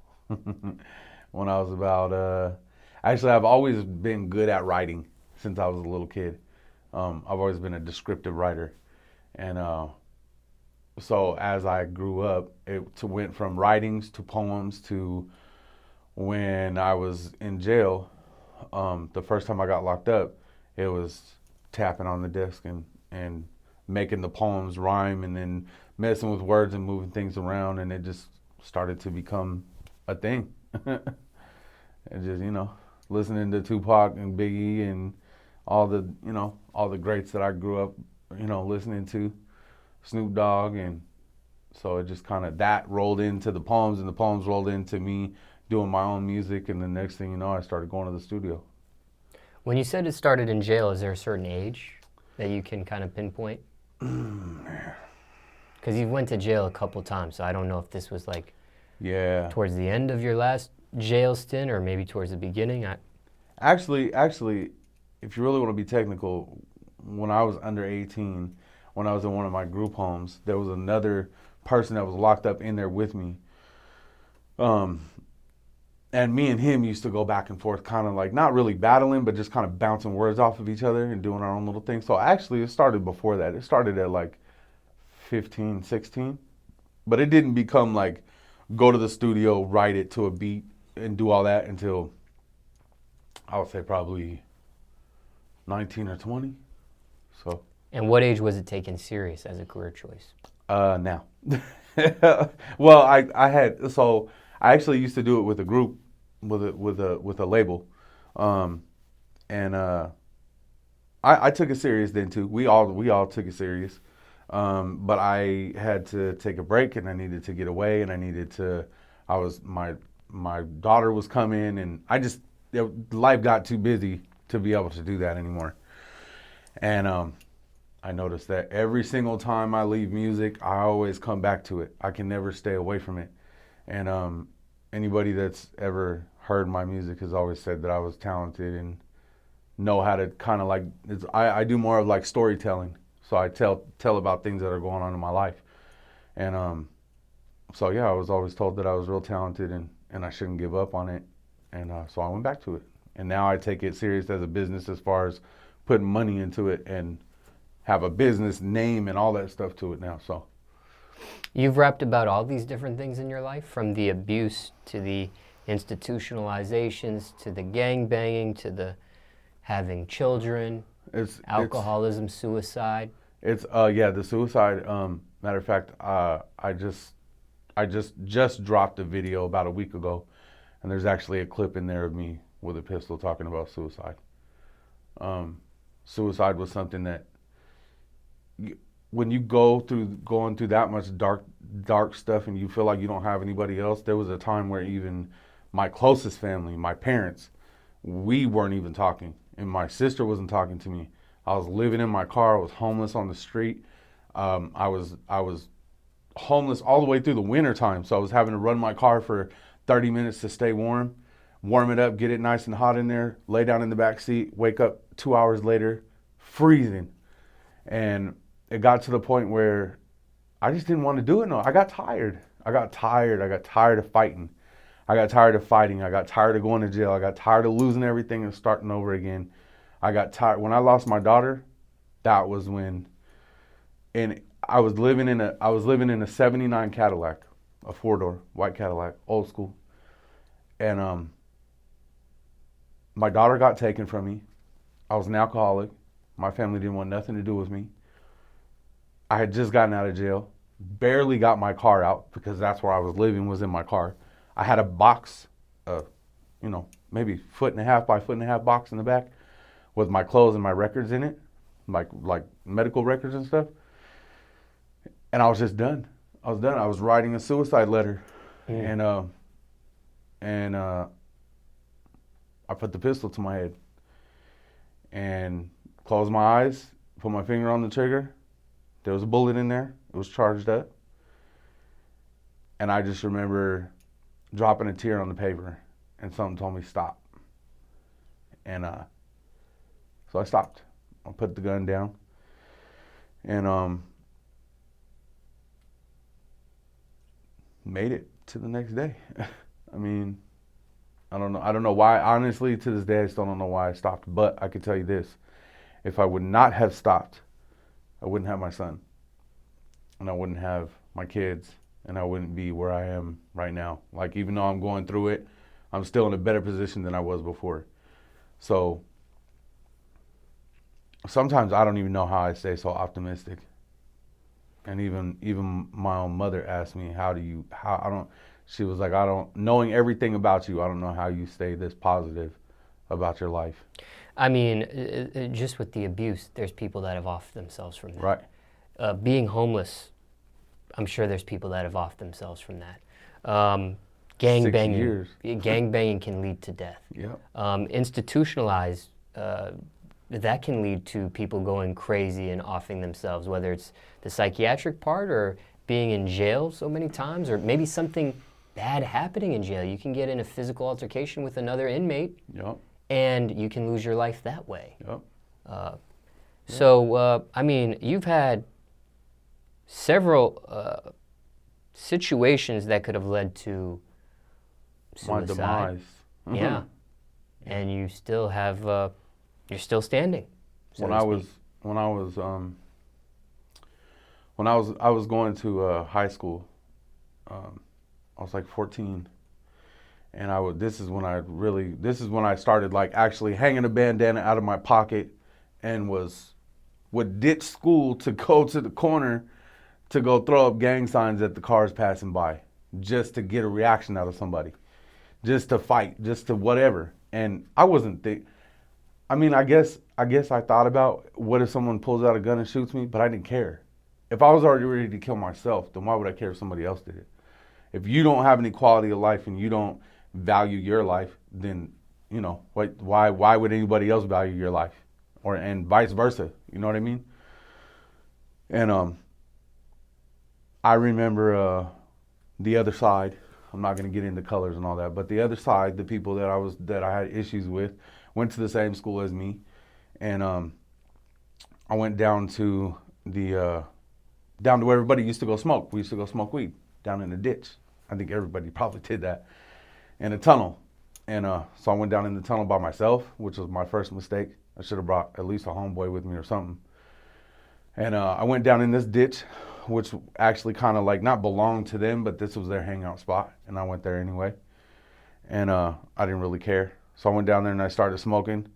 Speaker 1: When I was about, actually I've always been good at writing since I was a little kid. I've always been a descriptive writer. And so as I grew up, it went from writings to poems to when I was in jail, the first time I got locked up, it was tapping on the desk and making the poems rhyme and then messing with words and moving things around, and it just started to become a thing. And just, listening to Tupac and Biggie and all the greats that I grew up, listening to, Snoop Dogg, and so it just kind of, that rolled into the poems, and the poems rolled into me doing my own music, and the next thing you know, I started going to the studio.
Speaker 2: When you said it started in jail, is there a certain age that you can kind of pinpoint? Because you went to jail a couple times, so I don't know if this was like towards the end of your last jail stint or maybe towards the beginning.
Speaker 1: Actually, if you really want to be technical, when I was under 18, when I was in one of my group homes, there was another person that was locked up in there with me. And me and him used to go back and forth, kind of like, not really battling, but just kind of bouncing words off of each other and doing our own little thing. So actually, it started before that. It started at like 15, 16. But it didn't become like, go to the studio, write it to a beat, and do all that until, I would say probably 19 or 20. So.
Speaker 2: And what age was it taken serious as a career choice?
Speaker 1: Now. Well, I actually used to do it with a group, with a label, and I took it serious then too. We all took it serious, but I had to take a break, and I needed to get away, and I needed to. I was my daughter was coming, and life got too busy to be able to do that anymore, and I noticed that every single time I leave music, I always come back to it. I can never stay away from it. And anybody that's ever heard my music has always said that I was talented and know how to kind of like, I do more of like storytelling. So I tell about things that are going on in my life. And so yeah, I was always told that I was real talented and I shouldn't give up on it. And so I went back to it. And now I take it serious as a business as far as putting money into it and have a business name and all that stuff to it now. So
Speaker 2: You've rapped about all these different things in your life, from the abuse to the institutionalizations to the gang banging to the having children, alcoholism, suicide.
Speaker 1: It's yeah, the suicide. Matter of fact, I just dropped a video about a week ago, and there's actually a clip in there of me with a pistol talking about suicide. Suicide was something that, when you going through that much dark stuff and you feel like you don't have anybody else, there was a time where even my closest family, my parents, we weren't even talking, and my sister wasn't talking to me. I was living in my car. I was homeless on the street. I was homeless all the way through the winter time, so I was having to run my car for 30 minutes to stay warm it up, get it nice and hot in there, lay down in the back seat, wake up 2 hours later, freezing. And it got to the point where I just didn't want to do it. No, I got tired. I got tired of fighting. I got tired of fighting. I got tired of going to jail. I got tired of losing everything and starting over again. I got tired. When I lost my daughter, that was when, and I was living in a 79 Cadillac, a 4-door white Cadillac, old school. And my daughter got taken from me. I was an alcoholic. My family didn't want nothing to do with me. I had just gotten out of jail, barely got my car out because that's where I was living, was in my car. I had a box, maybe 1.5 by 1.5 box in the back with my clothes and my records in it, like medical records and stuff. And I was just done. I was writing a suicide letter, and I put the pistol to my head and closed my eyes, put my finger on the trigger. There was a bullet in there. It was charged up. And I just remember dropping a tear on the paper, and something told me stop. And so I stopped. I put the gun down, and made it to the next day. I mean, I don't know why. Honestly, to this day, I still don't know why I stopped. But I can tell you this: if I would not have stopped, I wouldn't have my son, and I wouldn't have my kids, and I wouldn't be where I am right now. Like, even though I'm going through it, I'm still in a better position than I was before. So sometimes I don't even know how I stay so optimistic. And even my own mother asked me, she was like, knowing everything about you, I don't know how you stay this positive about your life.
Speaker 2: I mean, just with the abuse, there's people that have offed themselves from that.
Speaker 1: Right.
Speaker 2: Being homeless, I'm sure there's people that have offed themselves from that. Gang banging.
Speaker 1: 6 years.
Speaker 2: Gang banging can lead to death.
Speaker 1: Yeah.
Speaker 2: Institutionalized, that can lead to people going crazy and offing themselves, whether it's the psychiatric part or being in jail so many times, or maybe something bad happening in jail. You can get in a physical altercation with another inmate.
Speaker 1: Yep.
Speaker 2: And you can lose your life that way.
Speaker 1: Yep.
Speaker 2: So, I mean, you've had several situations that could have led to suicide.
Speaker 1: My demise. Mm-hmm.
Speaker 2: Yeah. And you still have, you're still standing. So
Speaker 1: when I was going to high school, I was like 14. And this is when I started like actually hanging a bandana out of my pocket, and would ditch school to go to the corner to go throw up gang signs at the cars passing by, just to get a reaction out of somebody, just to fight, just to whatever. And I wasn't I mean, I guess I thought about what if someone pulls out a gun and shoots me, but I didn't care. If I was already ready to kill myself, then why would I care if somebody else did it? If you don't have any quality of life and you don't value your life, then, you know, why would anybody else value your life? And vice versa, you know what I mean? And I remember the other side. I'm not going to get into colors and all that, but the other side, the people that I had issues with, went to the same school as me, and I went down to down to where everybody used to go smoke. We used to go smoke weed down in the ditch. I think everybody probably did that, in a tunnel. And so I went down in the tunnel by myself, which was my first mistake. I should have brought at least a homeboy with me or something. And I went down in this ditch, which actually kind of like not belonged to them, but this was their hangout spot. And I went there anyway. And I didn't really care. So I went down there and I started smoking.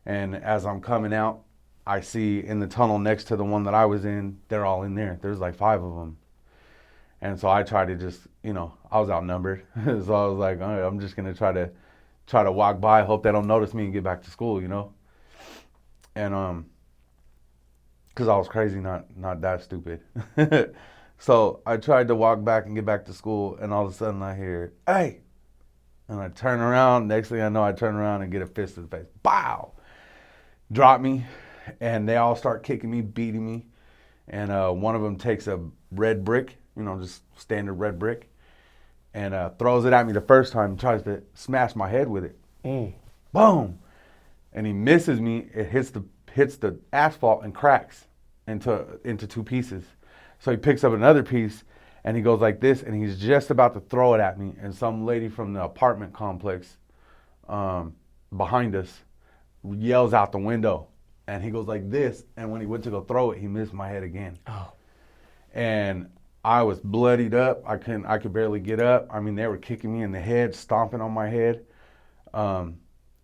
Speaker 1: And as I'm coming out, I see in the tunnel next to the one that I was in, they're all in there. There's like 5 of them. And so I tried to just, you know, I was outnumbered. So I was like, all right, I'm just going to try to walk by, hope they don't notice me and get back to school, you know? And because I was crazy, not that stupid. So I tried to walk back and get back to school, and all of a sudden I hear, hey! And I turn around. Next thing I know, I turn around and get a fist to the face. Bow! Drop me, and they all start kicking me, beating me. And one of them takes a red brick, you know, just standard red brick, and throws it at me the first time, tries to smash my head with it. Boom! And he misses me. It hits the asphalt and cracks into 2 pieces. So he picks up another piece and he goes like this, and he's just about to throw it at me. And some lady from the apartment complex behind us yells out the window, and he goes like this. And when he went to go throw it, he missed my head again.
Speaker 2: Oh.
Speaker 1: And I was bloodied up. I could barely get up. I mean, they were kicking me in the head, stomping on my head. And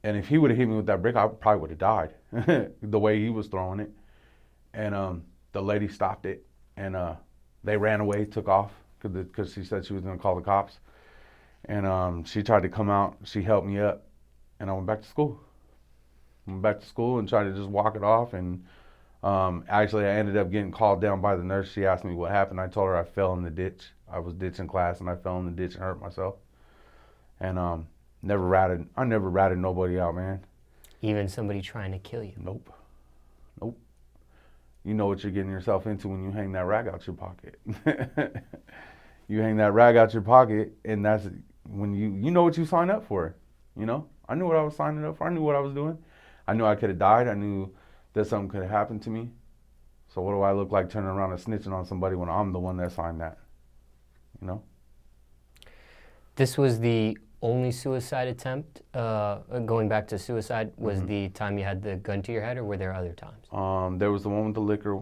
Speaker 1: if he would have hit me with that brick, I probably would have died the way he was throwing it. And the lady stopped it, and they ran away, took off, because she said she was going to call the cops. And she tried to come out. She helped me up, and I went back to school. Went back to school and tried to just walk it off. And actually, I ended up getting called down by the nurse. She asked me what happened. I told her I fell in the ditch. I was ditching class, and I fell in the ditch and hurt myself. And I never ratted nobody out, man.
Speaker 2: Even somebody trying to kill you?
Speaker 1: Nope. You know what you're getting yourself into when you hang that rag out your pocket. You hang that rag out your pocket, and that's when you know what you sign up for, you know? I knew what I was signing up for. I knew what I was doing. I knew I could have died. I knew that something could have happened to me. So what do I look like turning around and snitching on somebody when I'm the one that signed that, you know?
Speaker 2: This was the only suicide attempt, going back to suicide, was the time you had the gun to your head, or were there other times?
Speaker 1: There was the one with the liquor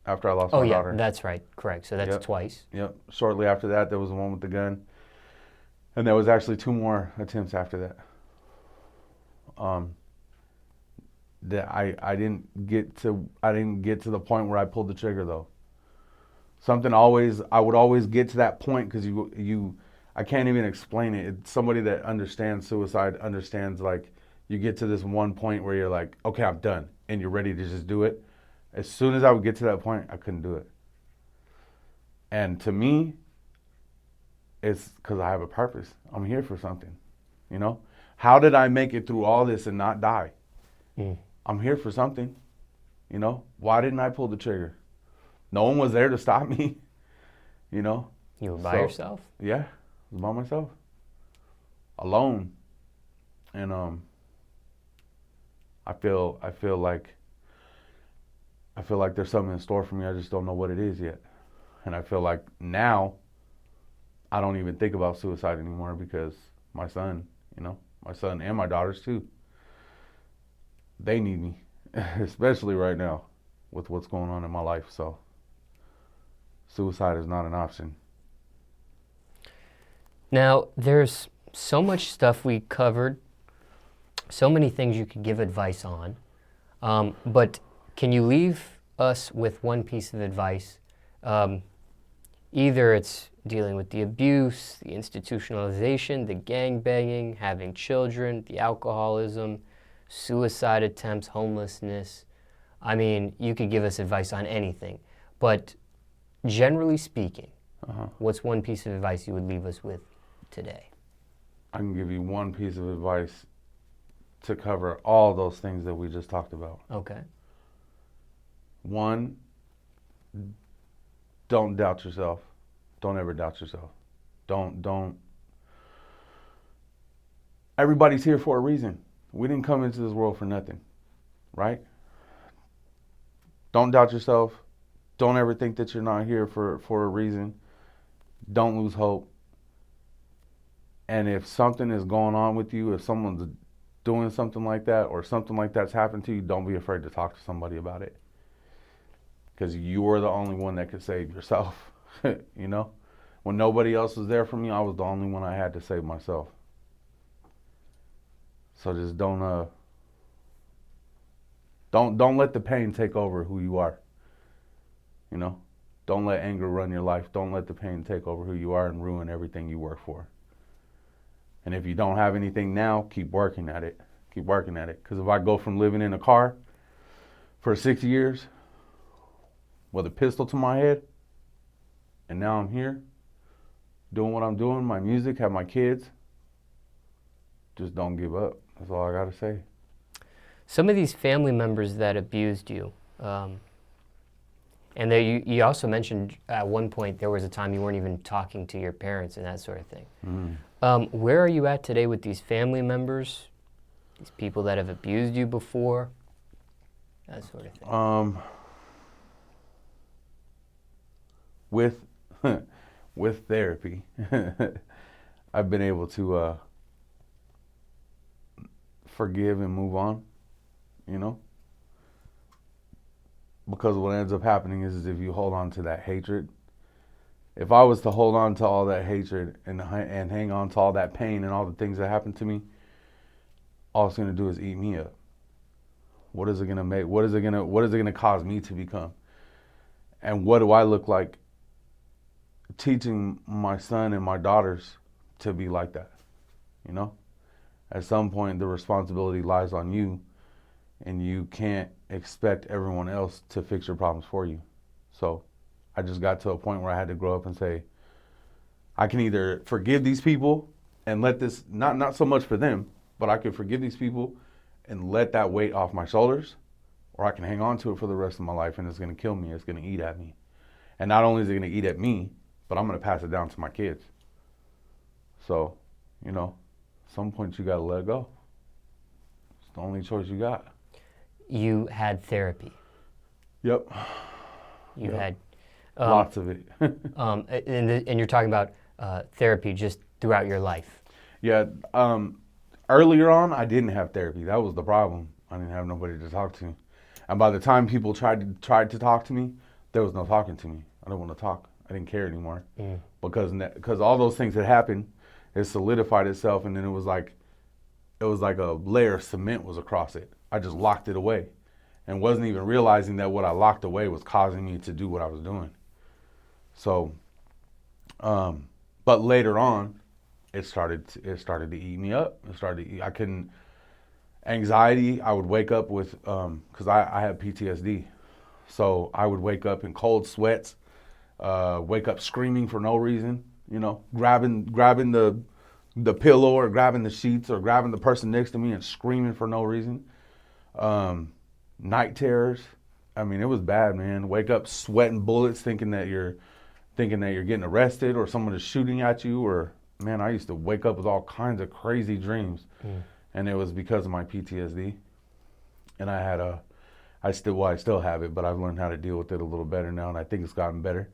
Speaker 1: after I lost my daughter. Oh, yeah,
Speaker 2: that's right. Correct. So that's twice.
Speaker 1: Yep. Shortly after that, there was the one with the gun. And there was actually 2 more attempts after that. That I didn't get to the point where I pulled the trigger, though. I would always get to that point, because I can't even explain it. It's somebody that understands suicide understands, like, you get to this one point where you're like, okay, I'm done, and you're ready to just do it. As soon as I would get to that point, I couldn't do it. And to me, it's because I have a purpose. I'm here for something, you know? How did I make it through all this and not die? I'm here for something, you know? Why didn't I pull the trigger? No one was there to stop me, you know?
Speaker 2: You were by yourself?
Speaker 1: Yeah. I was by myself, alone, and I feel like there's something in store for me. I just don't know what it is yet, and I feel like now I don't even think about suicide anymore, because my son, you know, my son and my daughters too, they need me, especially right now with what's going on in my life. So suicide is not an option.
Speaker 2: Now, there's so much stuff we covered, so many things you could give advice on, but can you leave us with one piece of advice Either it's dealing with the abuse, the institutionalization, the gang banging, having children, the alcoholism, suicide attempts, homelessness. I mean, you could give us advice on anything. But generally speaking, what's one piece of advice you would leave us with today?
Speaker 1: I can give you one piece of advice to cover all those things that we just talked about.
Speaker 2: Okay.
Speaker 1: One, don't doubt yourself. Don't ever doubt yourself. Don't. Everybody's here for a reason. We didn't come into this world for nothing, right? Don't doubt yourself. Don't ever think that you're not here for a reason. Don't lose hope. And if something is going on with you, if someone's doing something like that or something like that's happened to you, don't be afraid to talk to somebody about it. Because you're the only one that could save yourself, you know? When nobody else was there for me, I was the only one I had to save myself. So just don't let the pain take over who you are. You know? Don't let anger run your life. Don't let the pain take over who you are and ruin everything you work for. And if you don't have anything now, keep working at it. Keep working at it. Because if I go from living in a car for 6 years with a pistol to my head, and now I'm here doing what I'm doing, my music, have my kids, just don't give up. That's all I got to say.
Speaker 2: Some of these family members that abused you, and you also mentioned at one point there was a time you weren't even talking to your parents and that sort of thing. Where are you at today with these family members, these people that have abused you before, that sort of thing?
Speaker 1: With therapy, I've been able to forgive and move on, you know? Because what ends up happening is if you hold on to that hatred, if I was to hold on to all that hatred and hang on to all that pain and all the things that happened to me, all it's gonna do is eat me up. What is it gonna make? What is it gonna cause me to become? And what do I look like teaching my son and my daughters to be like that? You know? At some point, the responsibility lies on you, and you can't expect everyone else to fix your problems for you. So I just got to a point where I had to grow up and say, I can either forgive these people and let this, not so much for them, but I can forgive these people and let that weight off my shoulders, or I can hang on to it for the rest of my life and it's gonna kill me, it's gonna eat at me. And not only is it gonna eat at me, but I'm gonna pass it down to my kids. So, you know, at some point you gotta let it go. It's the only choice you got.
Speaker 2: You had therapy.
Speaker 1: Yep.
Speaker 2: You had
Speaker 1: lots of it.
Speaker 2: and you're talking about therapy just throughout your life.
Speaker 1: Yeah. Earlier on, I didn't have therapy. That was the problem. I didn't have nobody to talk to. And by the time people tried to talk to me, there was no talking to me. I didn't want to talk. I didn't care anymore. Because all those things that happened, it solidified itself, and then it was like a layer of cement was across it. I just locked it away and wasn't even realizing that what I locked away was causing me to do what I was doing. So, but later on, it started to eat me up. Anxiety, I would wake up with, because I have PTSD. So I would wake up in cold sweats, wake up screaming for no reason, you know, grabbing the pillow or grabbing the sheets or grabbing the person next to me and screaming for no reason. Night terrors. I mean, it was bad, man. Wake up sweating bullets, thinking that you're getting arrested or someone is shooting at you. Or, man, I used to wake up with all kinds of crazy dreams, and it was because of my PTSD. And I still have it, but I've learned how to deal with it a little better now, and I think it's gotten better.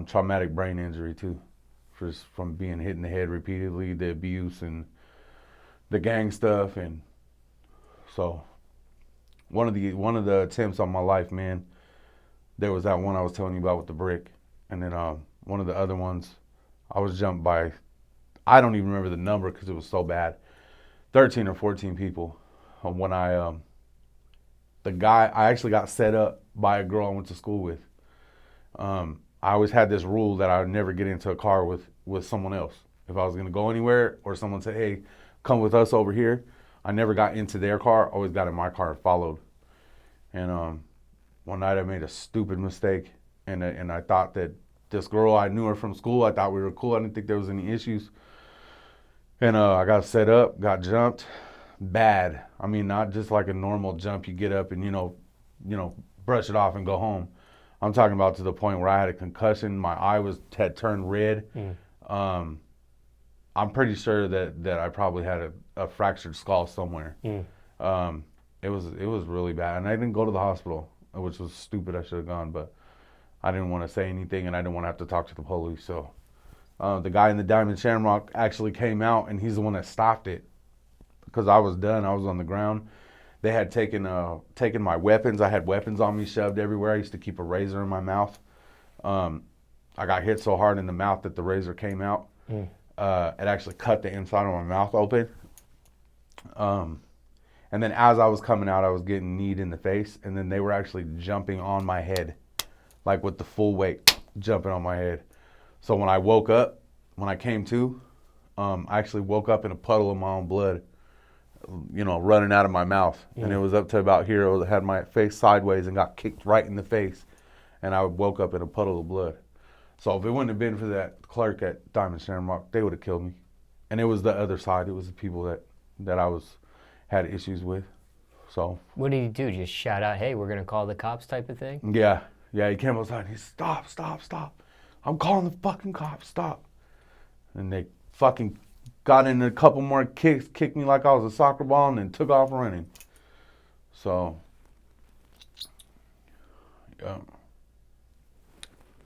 Speaker 1: Traumatic brain injury too, just from being hit in the head repeatedly, the abuse and the gang stuff, and so one of the attempts on my life, man, there was that one I was telling you about with the brick, and then one of the other ones, I was jumped by, I don't even remember the number because it was so bad, 13 or 14 people. When I actually got set up by a girl I went to school with. I always had this rule that I would never get into a car with someone else. If I was going to go anywhere or someone said, hey, come with us over here, I never got into their car, always got in my car and followed. And one night I made a stupid mistake, and I thought that this girl, I knew her from school. I thought we were cool. I didn't think there was any issues. And I got set up, got jumped, bad. I mean, not just like a normal jump. You get up and brush it off and go home. I'm talking about to the point where I had a concussion. My eye had turned red. I'm pretty sure that I probably had a fractured skull somewhere. It was really bad, and I didn't go to the hospital, which was stupid. I should have gone, but I didn't want to say anything, and I didn't want to have to talk to the police. So the guy in the Diamond Shamrock actually came out, and he's the one that stopped it because I was done. I was on the ground. They had taken my weapons. I had weapons on me shoved everywhere. I used to keep a razor in my mouth. I got hit so hard in the mouth that the razor came out. It actually cut the inside of my mouth open. And then as I was coming out, I was getting kneed in the face. And then they were actually jumping on my head, like with the full weight, jumping on my head. So when I woke up, when I came to, I actually woke up in a puddle of my own blood, running out of my mouth. And it was up to about here. I had my face sideways and got kicked right in the face. And I woke up in a puddle of blood. So if it wouldn't have been for that clerk at Diamond Shamrock, they would have killed me. And it was the other side. It was the people that I had issues with. So
Speaker 2: What did he do? Just shout out, hey, we're going to call the cops type of thing?
Speaker 1: Yeah, he came outside and he said, stop. I'm calling the fucking cops, stop. And they fucking got in a couple more kicks, kicked me like I was a soccer ball, and then took off running. So, yeah.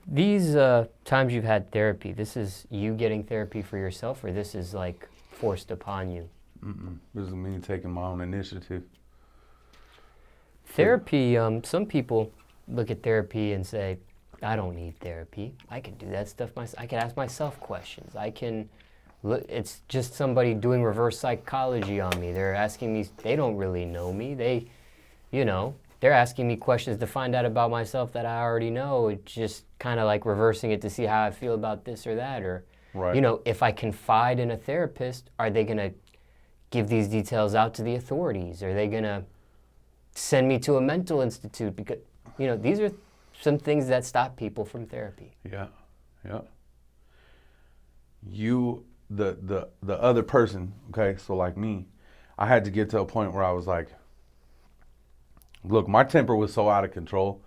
Speaker 2: These times you've had therapy, this is you getting therapy for yourself, or this is like forced upon you?
Speaker 1: This is me taking my own initiative.
Speaker 2: Therapy, some people look at therapy and say, I don't need therapy. I can do that stuff myself. I can ask myself questions. It's just somebody doing reverse psychology on me. They're asking me, they don't really know me. They're asking me questions to find out about myself that I already know. It's just kind of like reversing it to see how I feel about this or that. Or,
Speaker 1: right.
Speaker 2: If I confide in a therapist, are they going to give these details out to the authorities? Are they going to send me to a mental institute? Because, these are some things that stop people from therapy.
Speaker 1: Yeah. You, the other person, okay, so like me, I had to get to a point where I was like, look, my temper was so out of control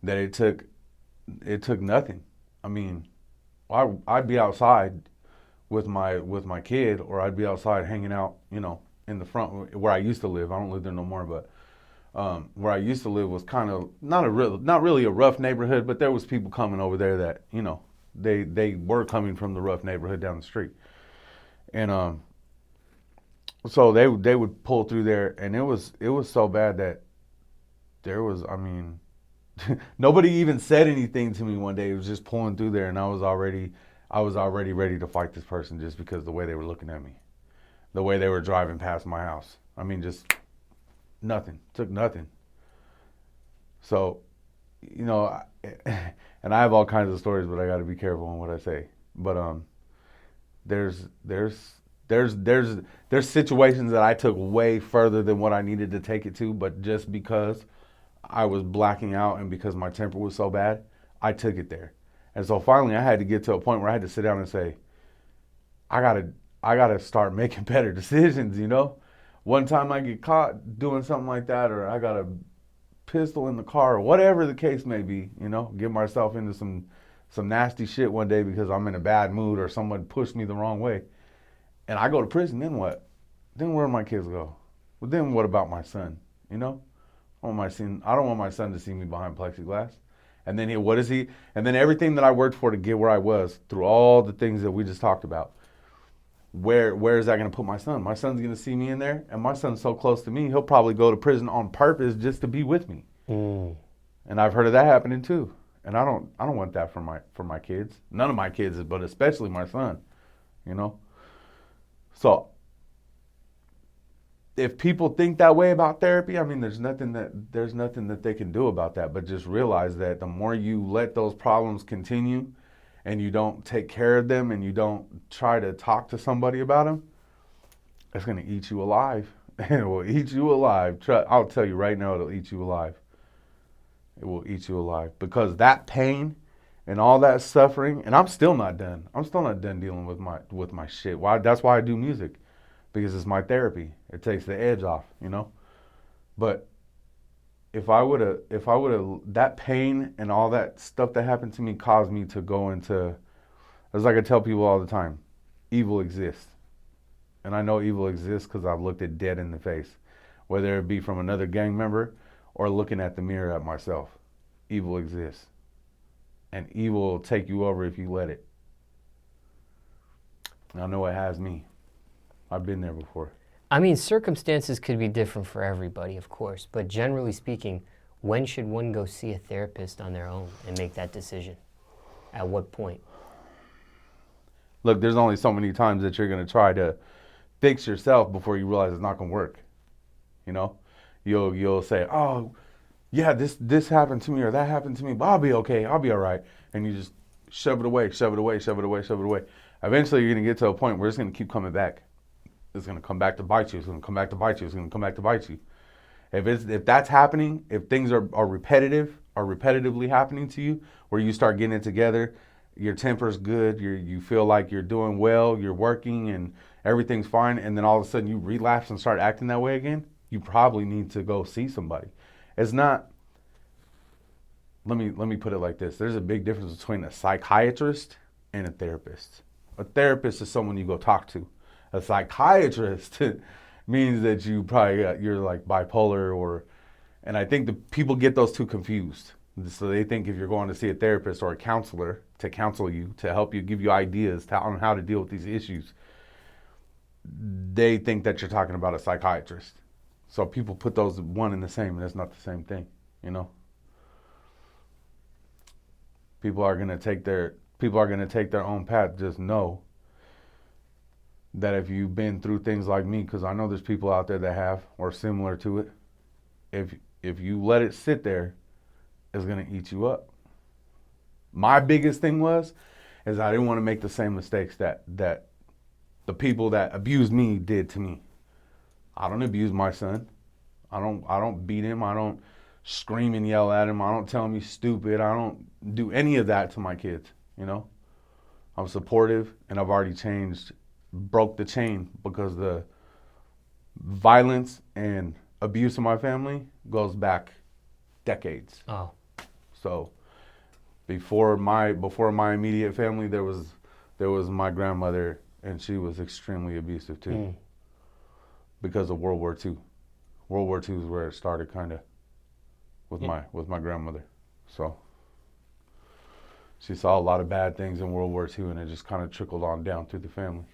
Speaker 1: that it took nothing. I mean, I'd be outside with my kid, or I'd be outside hanging out, in the front where I used to live. I don't live there no more, but where I used to live was kind of not really a rough neighborhood, but there was people coming over there that, they were coming from the rough neighborhood down the street. And so they would pull through there, and it was so bad that there was, nobody even said anything to me one day. It was just pulling through there, and I was already ready to fight this person just because the way they were looking at me, the way they were driving past my house. Just nothing, took nothing. So, and I have all kinds of stories, but I got to be careful on what I say. But there's situations that I took way further than what I needed to take it to, but just because I was blacking out and because my temper was so bad, I took it there. And so finally I had to get to a point where I had to sit down and say, I gotta start making better decisions, One time I get caught doing something like that, or I got a pistol in the car, or whatever the case may be, get myself into some nasty shit one day because I'm in a bad mood or someone pushed me the wrong way. And I go to prison, then what? Then where do my kids go? Well, then what about my son? I don't want my son to see me behind plexiglass. And then what is he? And then everything that I worked for to get where I was, through all the things that we just talked about, where is that going to put my son? My son's going to see me in there, and my son's so close to me, he'll probably go to prison on purpose just to be with me. And I've heard of that happening too. And I don't want that for my kids. None of my kids, but especially my son. So if people think that way about therapy, I mean, there's nothing that they can do about that. But just realize that the more you let those problems continue, and you don't take care of them, and you don't try to talk to somebody about them, it's gonna eat you alive. It will eat you alive. I'll tell you right now, it'll eat you alive. It will eat you alive because that pain and all that suffering, and I'm still not done. I'm still not done dealing with my shit. Why? That's why I do music, because it's my therapy. It takes the edge off, you know. But if I would have, that pain and all that stuff that happened to me caused me to go into, as like I tell people all the time, evil exists. And I know evil exists because I've looked it dead in the face, whether it be from another gang member or looking at the mirror at myself. Evil exists. And evil will take you over if you let it. And I know it has me. I've been there before.
Speaker 2: I mean, circumstances could be different for everybody, of course, but generally speaking, when should one go see a therapist on their own and make that decision? At what point?
Speaker 1: Look, there's only so many times that you're going to try to fix yourself before you realize it's not going to work. You know, you'll say, "Oh, yeah, this happened to me or that happened to me, but I'll be okay. I'll be all right." And you just shove it away, shove it away, shove it away, shove it away. Eventually, you're going to get to a point where it's going to keep coming back. It's going to come back to bite you. It's going to come back to bite you. It's going to come back to bite you. If that's happening, if things are repetitively happening to you, where you start getting it together, your temper's good, you feel like you're doing well, you're working, and everything's fine, and then all of a sudden you relapse and start acting that way again, you probably need to go see somebody. It's not. Let me put it like this: there's a big difference between a psychiatrist and a therapist. A therapist is someone you go talk to. A psychiatrist means that you're like bipolar, and I think the people get those two confused. So they think if you're going to see a therapist or a counselor to counsel you, to help you, give you ideas on how to deal with these issues, they think that you're talking about a psychiatrist. So people put those one in the same, and it's not the same thing, you know. People are gonna take their own path. Just know that if you've been through things like me, because I know there's people out there that have or similar to it, if you let it sit there, it's gonna eat you up. My biggest thing is I didn't want to make the same mistakes that the people that abused me did to me. I don't abuse my son. I don't beat him. I don't scream and yell at him. I don't tell him he's stupid. I don't do any of that to my kids, you know. I'm supportive, and I've already broke the chain, because the violence and abuse in my family goes back decades.
Speaker 2: Oh.
Speaker 1: So before my immediate family, there was my grandmother, and she was extremely abusive too, because of World War II. World War II is where it started, kind of, with my grandmother. So she saw a lot of bad things in World War II, and it just kind of trickled on down through the family.